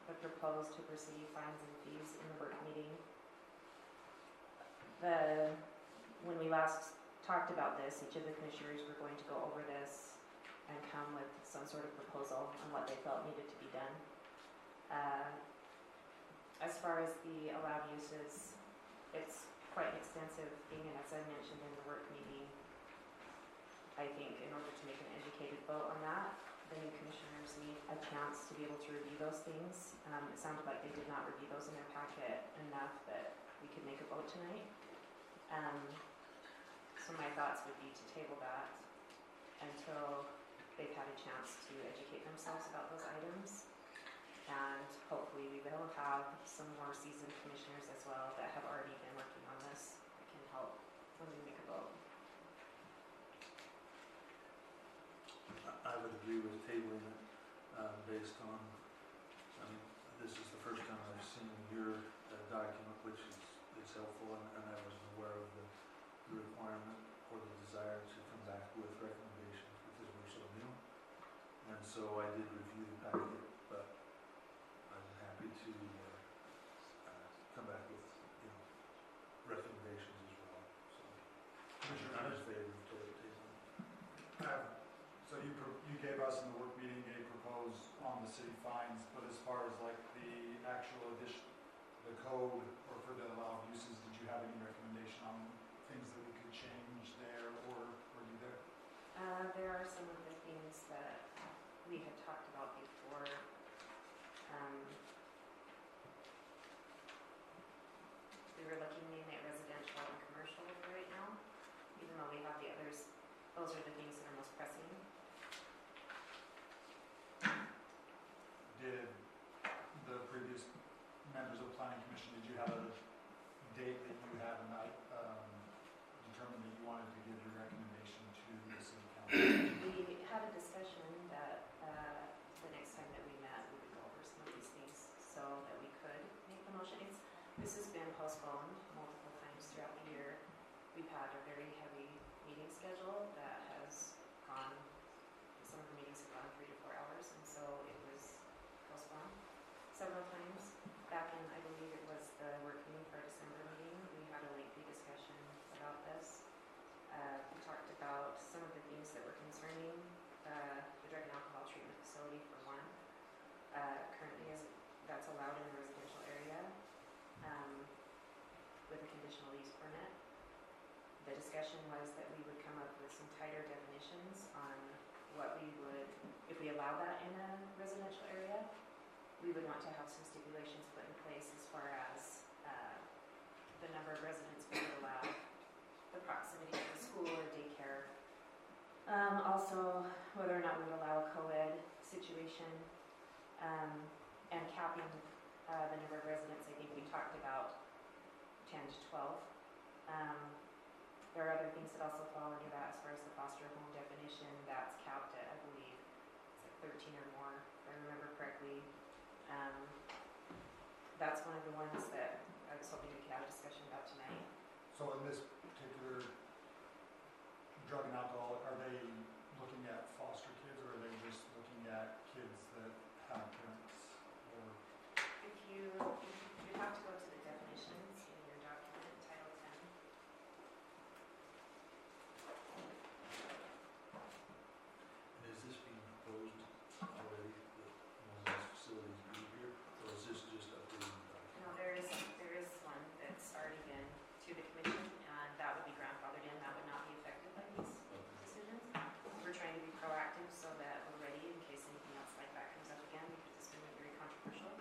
the proposed to receive fines and fees in the work meeting. When we last talked about this, each of the commissioners were going to go over this and come with some sort of proposal on what they felt needed to be done. As far as the allowed uses, it's quite extensive thing, and as I mentioned in the work meeting, I think in order to make an educated vote on that, the new commissioners need a chance to be able to review those things. It sounded like they did not review those in their packet enough that we could make a vote tonight. So my thoughts would be to table that until they've had a chance to educate themselves about those items. And hopefully we will have some more seasoned commissioners as well that have already been working on this that can help when we make a vote. I would agree with tabling it based on, this is the first time I've seen your document, which is helpful, and I wasn't aware of the requirement or the desire to come back with recommendations because we're so new. And so I did review the packet, but I'm happy to come back with recommendations as well. So I'm in favor of tabling. So you gave us in the work meeting a proposed on the city fines, but as far as like the actual addition, the code or for the allowed uses, did you have any recommendation on things that we could change there or do there? There are some of the things that we had talked about before. We were looking mainly at residential and commercial right now, even though we have the others. Those are the things that are most pressing. Did the previous members of the planning commission, did you have a date that you had determined that you wanted to give your recommendation to the city council? We had a discussion that the next time that we met, we would go over some of these things so that we could make the motion. This has been postponed multiple times throughout the year. We've had a very heavy meeting schedule that has gone, some of the meetings have gone 3 to 4 hours, and so it was postponed several times. Back in, I believe it was the work meeting for our December meeting, we had a lengthy discussion about this. We talked about some currently that's allowed in a residential area, with a conditional use permit. The discussion was that we would come up with some tighter definitions on what we would, if we allow that in a residential area, we would want to have some stipulations put in place as far as the number of residents we would allow, the proximity to the school or daycare. Also, whether or not we would allow a co-ed situation, and capping the number of residents. I think we talked about 10 to 12. There are other things that also fall under that as far as the foster home definition. That's capped at, I believe, it's like 13 or more, if I remember correctly. That's one of the ones that I was hoping we could have a discussion about tonight. So in this particular drug and alcohol, are they looking at foster kids or are they just looking at kids that have parents? Or If you have to go to the definitions in your document, Title 10. And is this being proposed already, that one of those facilities be here, or is this just updating the document? No, there is one that's already been to the commission, and that would be grandfathered in. That would not be affected by these decisions. We're trying to be proactive so that we're ready in case anything else like that comes up again, because it's been very controversial.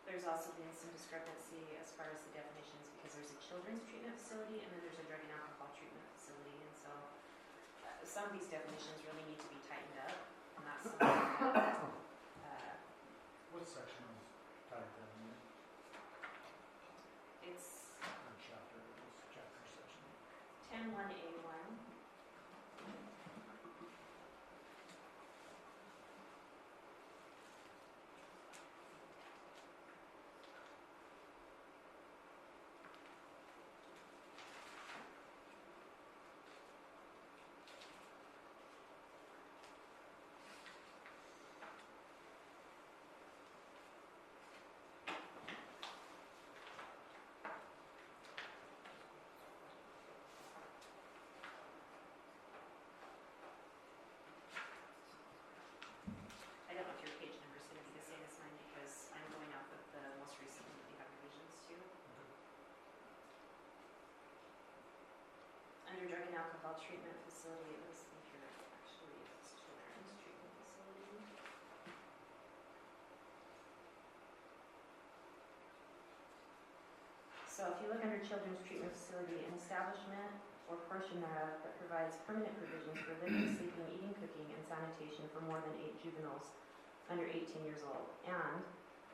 There's also been some discrepancy as far as the definitions, because there's a children's treatment facility and then there's a drug and alcohol treatment facility, and so some of these definitions really need to be tightened up, and that's something what section of Title 10? it's Or chapter, chapter section? 10(1)(a)(1). I don't know if your page number is going to be the same as mine, because I'm going off of the most recent one that we have revisions to. Under drug and alcohol treatment facility, it was here, actually, it's children's treatment facility. So if you look under children's treatment facility, an establishment or portion thereof that provides permanent provisions for living, sleeping, eating, cooking, and sanitation for more than 8 juveniles under 18 years old, and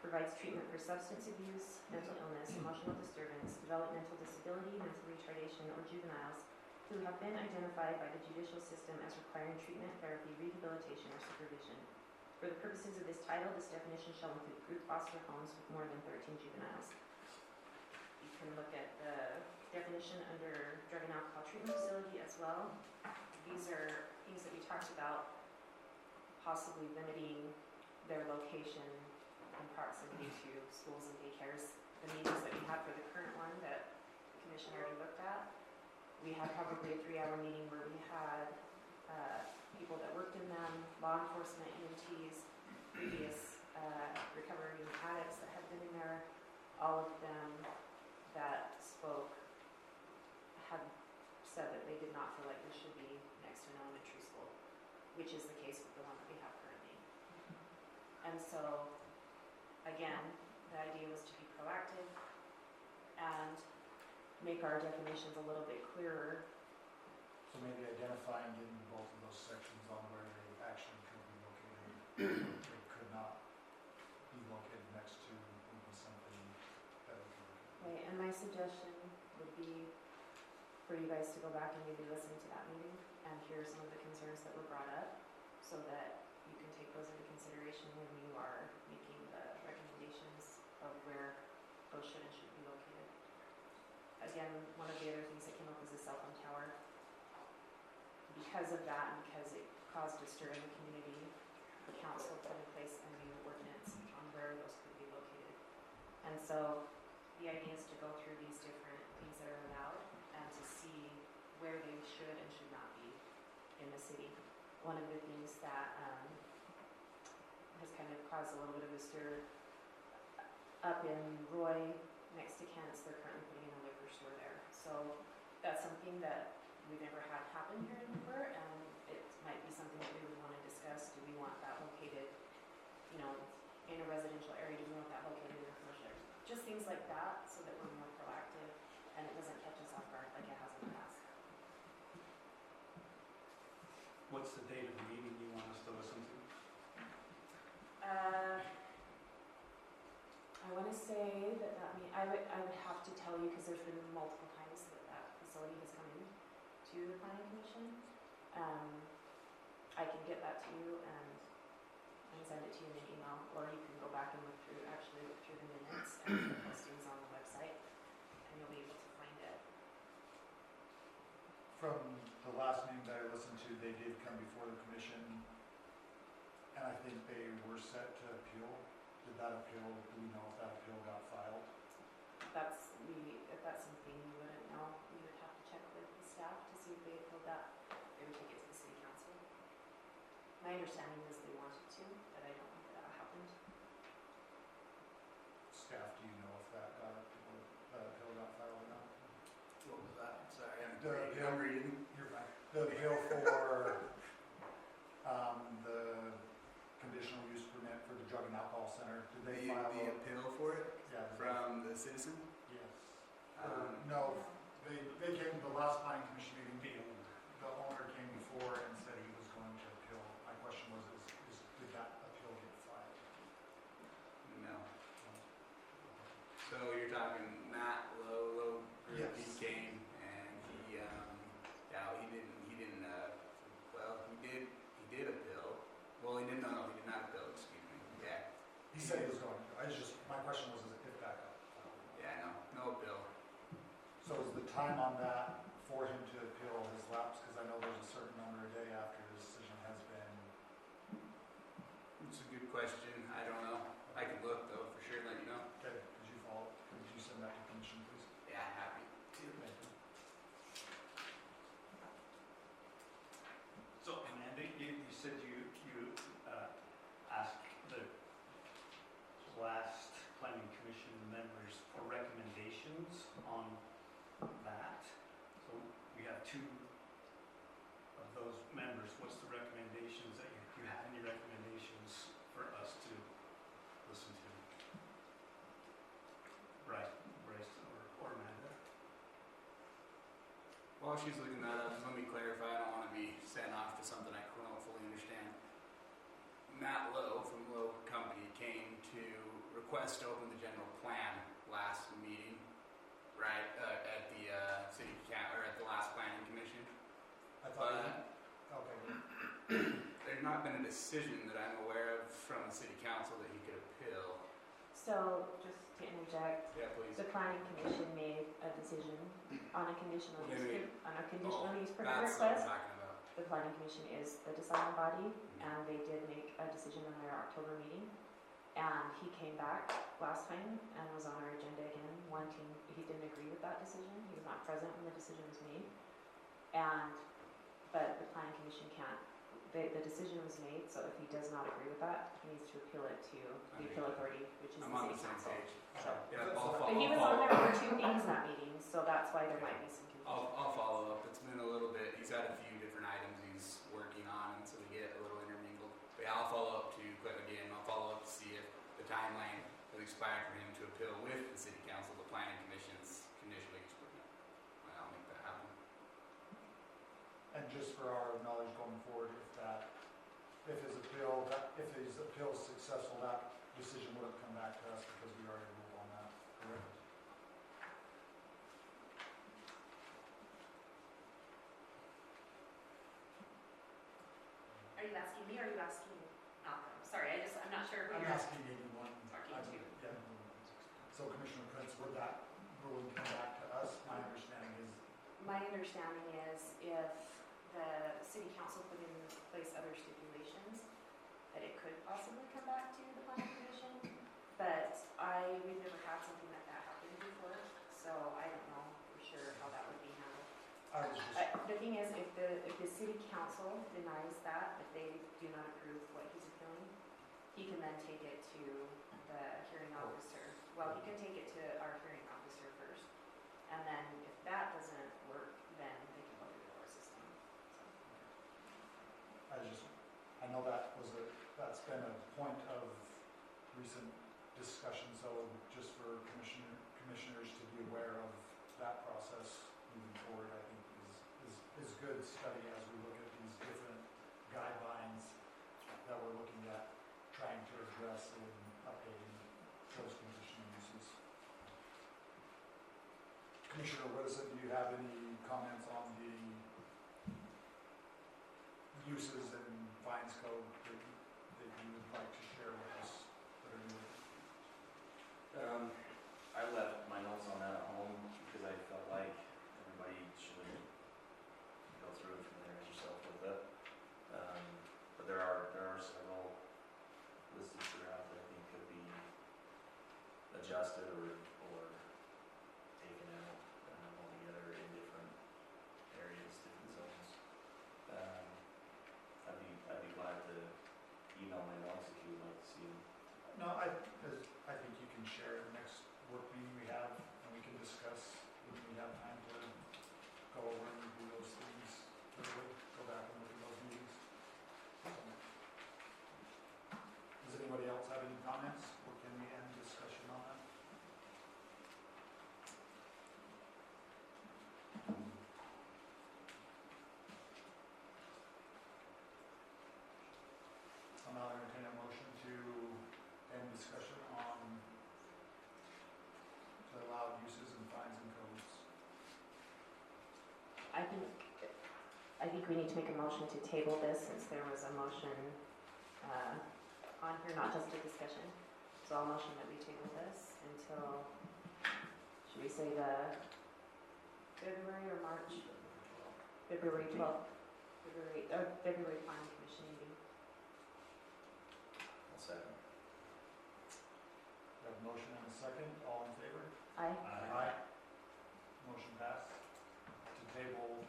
provides treatment for substance abuse, mental illness, emotional disturbance, developmental disability, mental retardation, or juveniles who have been identified by the judicial system as requiring treatment, therapy, rehabilitation, or supervision. For the purposes of this title, this definition shall include group foster homes with more than 13 juveniles. You can look at the definition under drug and alcohol treatment facility as well. These are things that we talked about, possibly limiting their location and proximity to schools and daycares. The meetings that we had for the current one that the commission already looked at, we had probably a 3-hour meeting where we had people that worked in them, law enforcement, EMTs, previous recovery addicts that had been in there. All of them that spoke had said that they did not feel like this should be next to an elementary school, which is the case with the one that we have currently. And so, again, the idea was to be proactive and make our definitions a little bit clearer. So maybe identifying in both of those sections on where they actually could be located. They could not be located next to maybe something that we could look at. Okay, and my suggestion would be for you guys to go back and maybe listen to that meeting and hear some of the concerns that were brought up, so that you can take those into consideration when you are making the recommendations of where those should and shouldn't be located. Again, one of the other things that came up was the cell phone tower. Because of that, and because it caused a stir in the community, the council put in place a new ordinance on where those could be located. And so the idea is to go through these different things that are allowed where they should and should not be in the city. One of the things that has kind of caused a little bit of a stir up in Roy, next to Kent's, they're currently putting in a liquor store there. So that's something that we've never had happen here in Hooper, and it might be something that we would want to discuss. Do we want that located, you know, in a residential area? Do we want that located in a commercial area? Just things like that, so that we're more proactive and it doesn't catch us off guard like it has in the past. What's the date of the meeting you want us to listen to? I want to say that I would have to tell you, because there's been multiple times that facility has come in to the planning commission. I can get that to you and send it to you in an email, or you can go back and look through the minutes and the postings on the website, and you'll be able to find it. From the last meeting that I listened to, they did come before the commission, and I think they were set to appeal. Did that appeal, do we know if that appeal got filed? If that's something you wouldn't know, you would have to check with the staff to see if they appealed that. They would take it to the city council. My understanding is they wanted to, but I don't know if that happened. Staff, do you know if that appeal got filed or not? What was that? Sorry, I'm The- reading. You're fine. The appeal for the conditional use permit for the drug and alcohol center, did they file? The appeal for it Yeah. from the citizen? Yes. Um, No, they came to the last planning commission meeting, the owner came before and said he was going to appeal. My question was, did that appeal get filed? No. So you're talking Matt Lowe Group, Yes. he came and he did appeal. Well, he did not appeal, excuse me. Yeah. He said he was going to. My question was, if that got filed. Yeah, no appeal. So is the time on that for him to appeal has lapsed? Because I know there's a certain number of day after the decision has been. It's a good question. I don't know. I can look though, for sure, let you know. Okay, could you send that to commission, please? Yeah, happy to. Thank you. So Amanda, you said you asked the last planning commission members for recommendations on that. So we have two of those members. What's the recommendations that you have any recommendations for us to listen to? Bryce or Amanda? While she's looking that up, just let me clarify. I don't want to be sent off to something I don't fully understand. Matt Lowe from Lowe Company came to request to open the general plan last meeting, right, at the city or at the last planning commission. I thought. Okay. There's not been a decision that I'm aware of from the city council that he could appeal. So, just to interject, Yeah, please. the planning commission made a decision on a conditional use, use permit That's what I'm request. talking about. The planning commission is the deciding body, and they did make a decision in their October meeting. And he came back last time and was on our agenda again, he didn't agree with that decision. He was not present when the decision was made. But the planning commission can't, the decision was made, so if he does not agree with that, he needs to appeal it to the appeal authority, which is the I'm on the city same council. page. So, Yeah, I'll but he was on there for 2 meetings that meeting, so that's why there might be some confusion. I'll follow up. It's been a little bit, he's had a few different items he's working on, and so they get a little intermingled. But yeah, I'll follow up to see if the timeline has expired for him to appeal with the city council, the planning commission's conditional use permit. I'll make that happen. And just for our knowledge going forward, if his appeal is successful, that decision would have come back to us because we already ruled on that, correct? Are you asking me or are you asking Malcolm? Sorry, I'm not sure who I'm you're asking anyone. talking to. Yeah. So Commissioner Prince, would that ruling come back to us? My understanding is. My understanding is if the city council put in place other stipulations, that it could possibly come back to the planning commission. But we've never had something like that happen before, so I don't know for sure how that would be handled. I was just the thing is, if the city council denies that, if they do not approve what he's appealing, he can then take it to the hearing officer. Well, he can take it to our hearing officer first, and then if that doesn't work, then they can go to the court system. I know that's been a point of recent discussion, so just for commissioners to be aware of that process moving forward, I think is good study as we look at these different guidelines that we're looking at trying to address in updating those conditional uses. Commissioner Woodison, do you have any comments on the uses and fines code that you would like to share with us that are new? I left my notes on that at home because I felt like everybody should go through and familiarize yourself with it. But there are several listed throughout that I think could be adjusted or taken out altogether in different areas, different zones. I'd be glad to email my notes if you would like to see them. No, I think you can share the next work meeting we have, and we can discuss when we have time to go over and review those things, thoroughly, go back and look at those meetings. Does anybody else have any comments, or can we end discussion on that? I'll now entertain a motion to end discussion on the allowed uses and fines and codes. I think we need to make a motion to table this since there was a motion on here, not just a discussion. So I'll motion that we table this until, should we say the February or March? February 12th. February Planning Commission meeting. I'll second. We have a motion and a second, all in favor? Aye. Aye. Motion passed. To table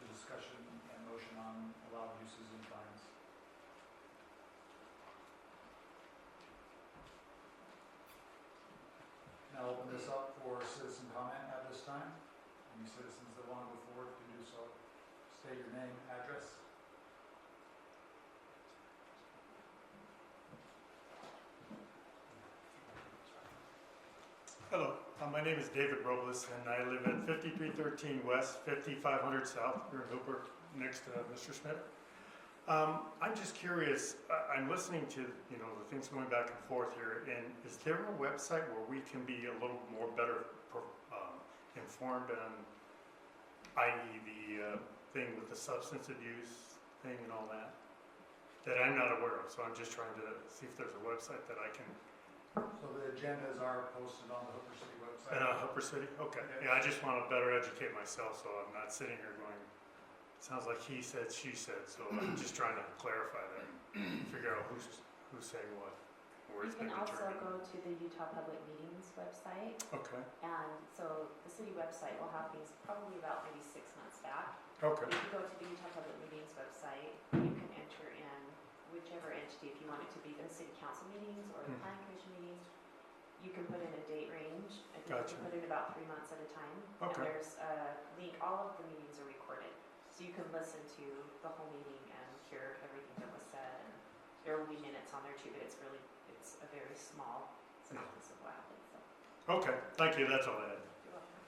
the discussion and motion on allowed uses and fines. Now open this up for citizen comment at this time. Any citizens that want to go forward to do so, state your name, address. Hello, my name is David Robles, and I live at 5313 West, 5500 South, here in Hooper, next to Mr. Smith. I'm just curious, I'm listening to, the things going back and forth here, and is there a website where we can be a little more better informed on, i.e. the thing with the substance abuse thing and all that I'm not aware of, so I'm just trying to see if there's a website that I can. So the agendas are posted on the Hooper City website. Hooper City? Okay. Yeah, I just want to better educate myself so I'm not sitting here going, sounds like he said, she said, so I'm just trying to clarify that, figure out who's saying what, where You it's can been also determined. go to the Utah Public Meetings website, Okay, and so the city website will have things probably about maybe 6 months back. okay, If you go to the Utah Public Meetings website, you can enter in whichever entity, if you want it to be the city council meetings or the planning commission meetings, you can put in a date range. I think Gotcha. you can put in about 3 months at a time. And Okay. there's a link, all of the meetings are recorded. So you can listen to the whole meeting and hear everything that was said. And there will be minutes on there too, but it's a very small synopsis of what happened, so. okay, thank you, that's all I had. You're welcome.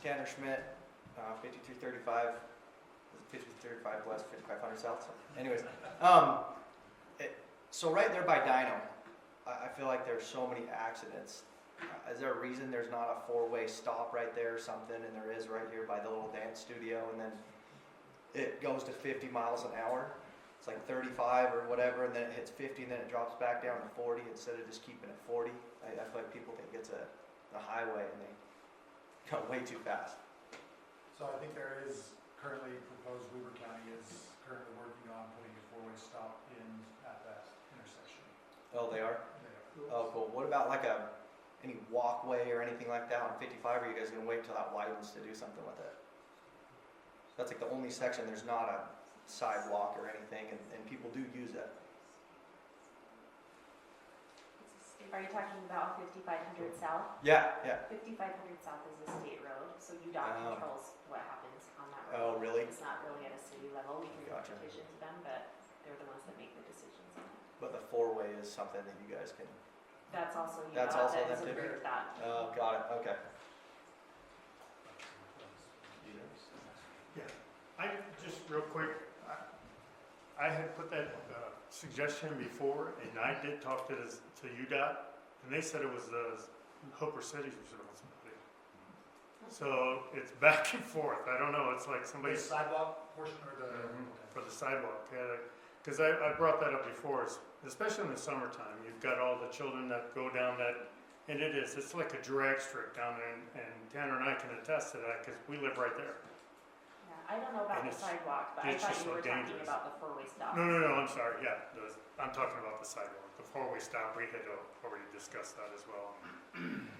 Tanner Schmidt, 5335, 5335 West, 5500 South. So anyways, so right there by Dino, I feel like there's so many accidents. Is there a reason there's not a four-way stop right there or something? And there is right here by the little dance studio, and then it goes to 50 miles an hour. It's like 35 or whatever, and then it hits 50, and then it drops back down to 40 instead of just keeping it 40. I feel like people think it's a highway, and they go way too fast. So I think there is currently proposed, Weber County is currently working on putting a four-way stop in at that intersection. Oh, they are? They are. rules. Oh, cool. What about like any walkway or anything like that on 55? Or are you guys gonna wait till that widens to do something with it? That's like the only section, there's not a sidewalk or anything, and people do use it. Are you talking about 5500 South? Yeah, yeah. 5500 South is a state road, so UDOT Oh. controls what happens on that road. Oh, really? It's not really at a city level. We can Gotcha. petition to them, but they're the ones that make the decisions on it. But the four-way is something that you guys can, That's also UDOT That's also that them has too? approved that. oh, got it, okay. Yeah, I, just real quick, I had put that suggestion before, and I did talk to UDOT, and they said it was the Hooper City's responsibility. So it's back and forth, I don't know, it's like The somebody's, sidewalk portion or the? Mhm. for the sidewalk, yeah, because I brought that up before, especially in the summertime, you've got all the children that go down that, and it's like a drag strip down there, and Tanner and I can attest to that, because we live right there. Yeah, I don't know about And the it's- sidewalk, but I it's thought just you so were talking dangerous. about the four-way stop. No, I'm sorry, yeah, I'm talking about the sidewalk, the four-way stop, we had already discussed that as well.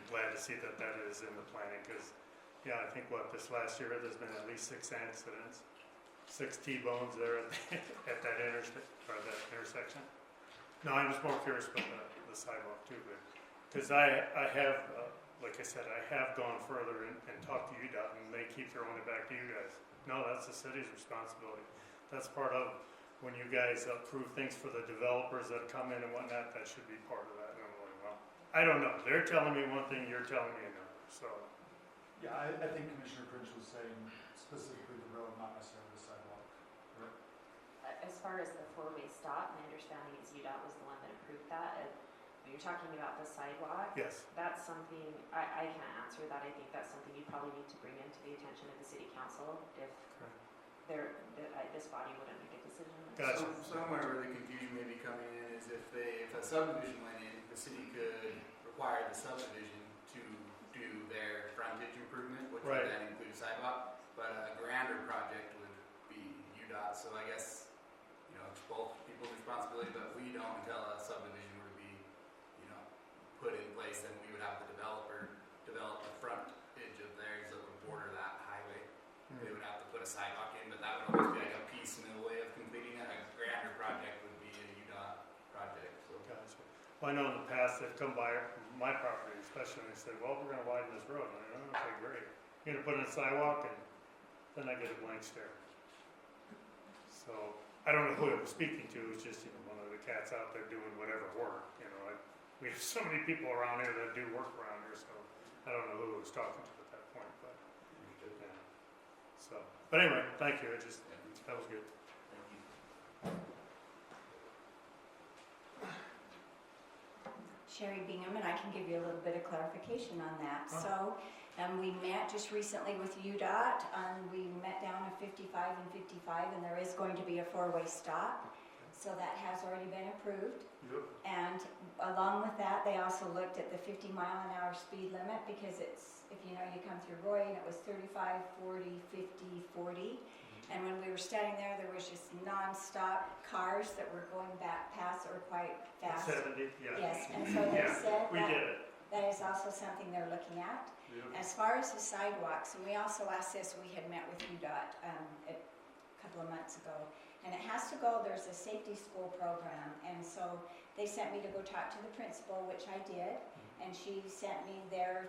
Glad to see that that is in the planning, because, yeah, I think this last year, there's been at least 6 accidents, 6 T-bones there at that intersection. No, I'm just more curious about the sidewalk too, because I have, like I said, I have gone further and talked to UDOT, and they keep throwing it back to you guys. No, that's the city's responsibility. That's part of, when you guys approve things for the developers that come in and whatnot, that should be part of that. And I'm like, well, I don't know. They're telling me one thing, you're telling me another, so. Yeah, I think Commissioner Prince was saying specifically the road, not necessarily the sidewalk. As far as the four-way stop, my understanding is UDOT was the one that approved that. And when you're talking about the sidewalk, Yes, that's something, I can't answer that. I think that's something you probably need to bring into the attention of the city council if this body wouldn't make a decision. Gotcha. Somewhere where the confusion may be coming in is if a subdivision went in, the city could require the subdivision to do their frontage improvement, which Right. would then include sidewalk, but a grander project would be UDOT, so I guess, it's both people's responsibility, but we don't until a subdivision were to be, put in place, then we would have the developer develop the frontage of theirs that would border that highway. They would have to put a sidewalk in, but that would always be like a piecemeal way of completing it. A grander project would be a UDOT project, so. Gotcha. Well, I know in the past they've come by my property especially, and they said, well, we're gonna widen this road. And I'm like, okay, great. You're gonna put in a sidewalk, and then I get a blank stare. So, I don't know who it was speaking to, it was just, one of the cats out there doing whatever work, we have so many people around here that do work around here, so I don't know who it was talking to at that point, but, yeah. So, but anyway, thank you, that was good. Sherry Bingham, and I can give you a little bit of clarification on that. Oh. So, we met just recently with UDOT, and we met down at 55 and 55, and there is going to be a four-way stop. So that has already been approved. Yep. And along with that, they also looked at the 50-mile-an-hour speed limit, because it's, if you come through Roy, and it was 35, 40, 50, 40. And when we were standing there was just non-stop cars that were going back past or quite fast. 70, yeah. Yes, and so they Yeah, said we that did it. that is also something they're looking at. Yep. As far as the sidewalks, and we also asked this, we had met with UDOT a couple of months ago, and it has to go, there's a safety school program, and so they sent me to go talk to the principal, which I did, and she sent me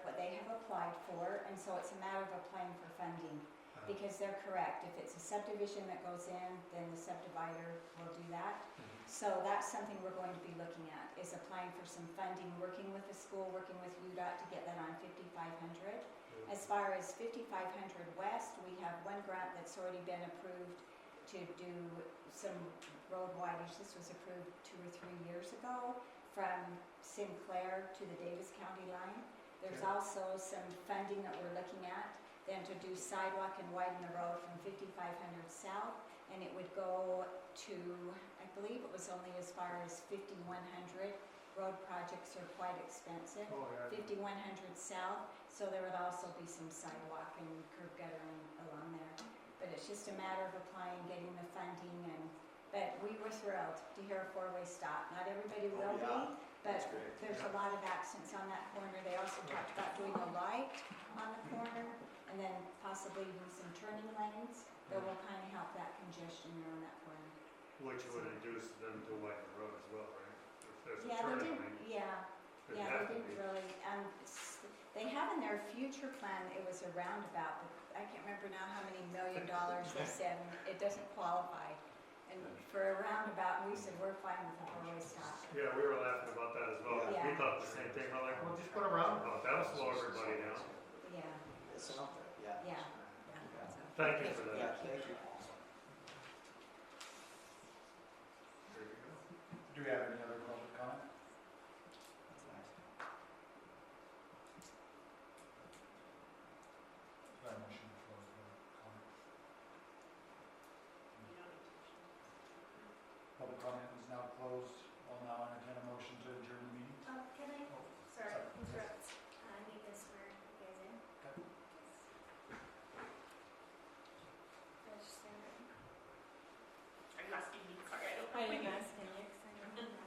what they have applied for, and so it's a matter of applying for funding, because they're correct. If it's a subdivision that goes in, then the subdivider will do that. So that's something we're going to be looking at, is applying for some funding, working with the school, working with UDOT to get that on 5500. As far as 5500 West, we have one grant that's already been approved to do some road wideage. This was approved 2 or 3 years ago from Sinclair to the Davis County line. There's also some funding that we're looking at, then to do sidewalk and widen the road from 5500 South, and it would go to, I believe it was only as far as 5100. Road projects are quite expensive. Oh, yeah. 5100 South, so there would also be some sidewalk and curb guttering along there. But it's just a matter of applying, getting the funding, but we were thrilled to hear a four-way stop. Not everybody will be, But there's a lot of accidents on that corner. They also talked about doing a light on the corner and then possibly even some turning lanes that will kind of help that congestion around that corner. Which would induce them to widen the road as well, right? If there's a Yeah, they turning didn't, lane. yeah, it'd yeah, have they to didn't be. really, they have in their future plan, it was a roundabout, but I can't remember now how many $1 million they said, and it doesn't qualify. And for a roundabout, we said, we're fine with a four-way stop. Yeah, we were laughing about that as well. Yeah. We thought the same thing. We're like, well, just put a roundabout. That'll slow everybody down. Yeah, It's out there, yeah. yeah. Thank you for that. Yeah, thank you. There you go. Do we have any other public comment? Do I have a motion to close the comment? Public comment is now closed. I'll now entertain a motion to adjourn the meeting. Can I, Oh, sorry, sorry. interrupt, I need to swear you guys in. Okay. Just stand right. Are you asking me? Sorry, I don't know. I didn't ask him yet, 'cause I don't know.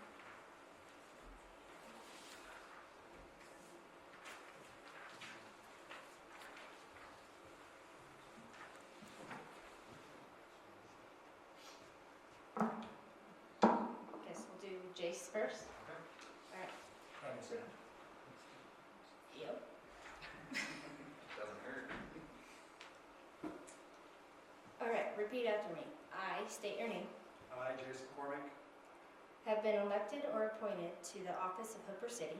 Guess we'll do Jace first. Alright, Understand. yep. Doesn't hurt. Alright, repeat after me. I state your name. I, Jason Cormick, Have been elected or appointed to the office of Hooper City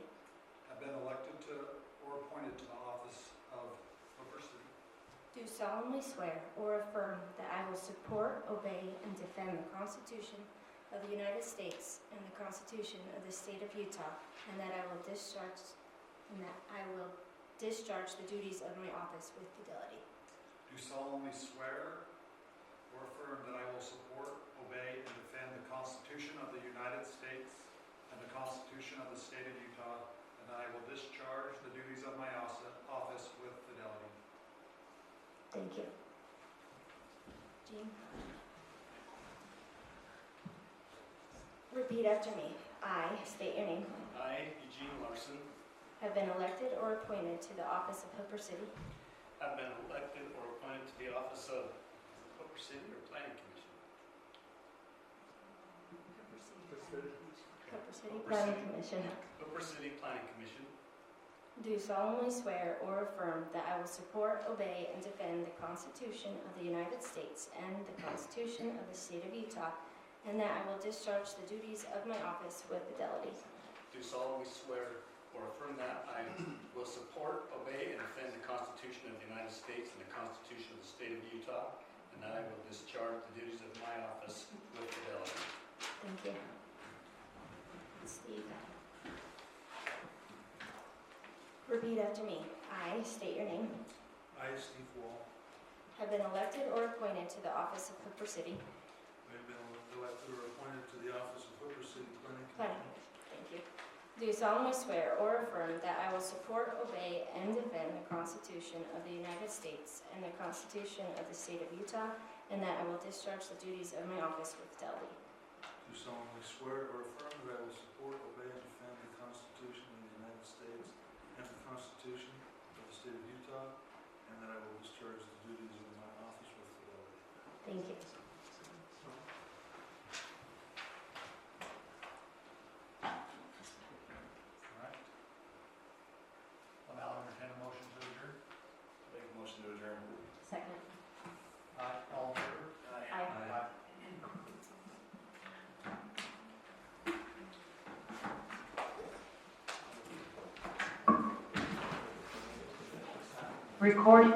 have been elected to or appointed to the office of Hooper City. Do solemnly swear or affirm that I will support, obey, and defend the Constitution of the United States and the Constitution of the State of Utah, and that I will discharge the duties of my office with fidelity. Do solemnly swear or affirm that I will support, obey, and defend the Constitution of the United States and the Constitution of the State of Utah, and that I will discharge the duties of my office with fidelity. Thank you. Jean? Repeat after me. I state your name. I, Eugene Larson, Have been elected or appointed to the office of Hooper City have been elected or appointed to the office of Hooper City or Planning Commission. Hooper City Planning Commission. Hooper City Planning Commission. Do solemnly swear or affirm that I will support, obey, and defend the Constitution of the United States and the Constitution of the State of Utah, and that I will discharge the duties of my office with fidelity. Do solemnly swear or affirm that I will support, obey, and defend the Constitution of the United States and the Constitution of the State of Utah, and that I will discharge the duties of my office with fidelity. Thank you. Steve. Repeat after me. I state your name. I, Steve Wall, Have been elected or appointed to the office of Hooper City have been elected or appointed to the office of Hooper City Planning Planning. Commission. Thank you. Do solemnly swear or affirm that I will support, obey, and defend the Constitution of the United States and the Constitution of the State of Utah, and that I will discharge the duties of my office with fidelity. Do solemnly swear or affirm that I will support, obey, and defend the Constitution of the United States and the Constitution of the State of Utah, and that I will discharge the duties of my office with fidelity. Thank you. All right. I'll now entertain a motion to adjourn. Make a motion to adjourn. Second. Aye, all in favor? Aye. Recording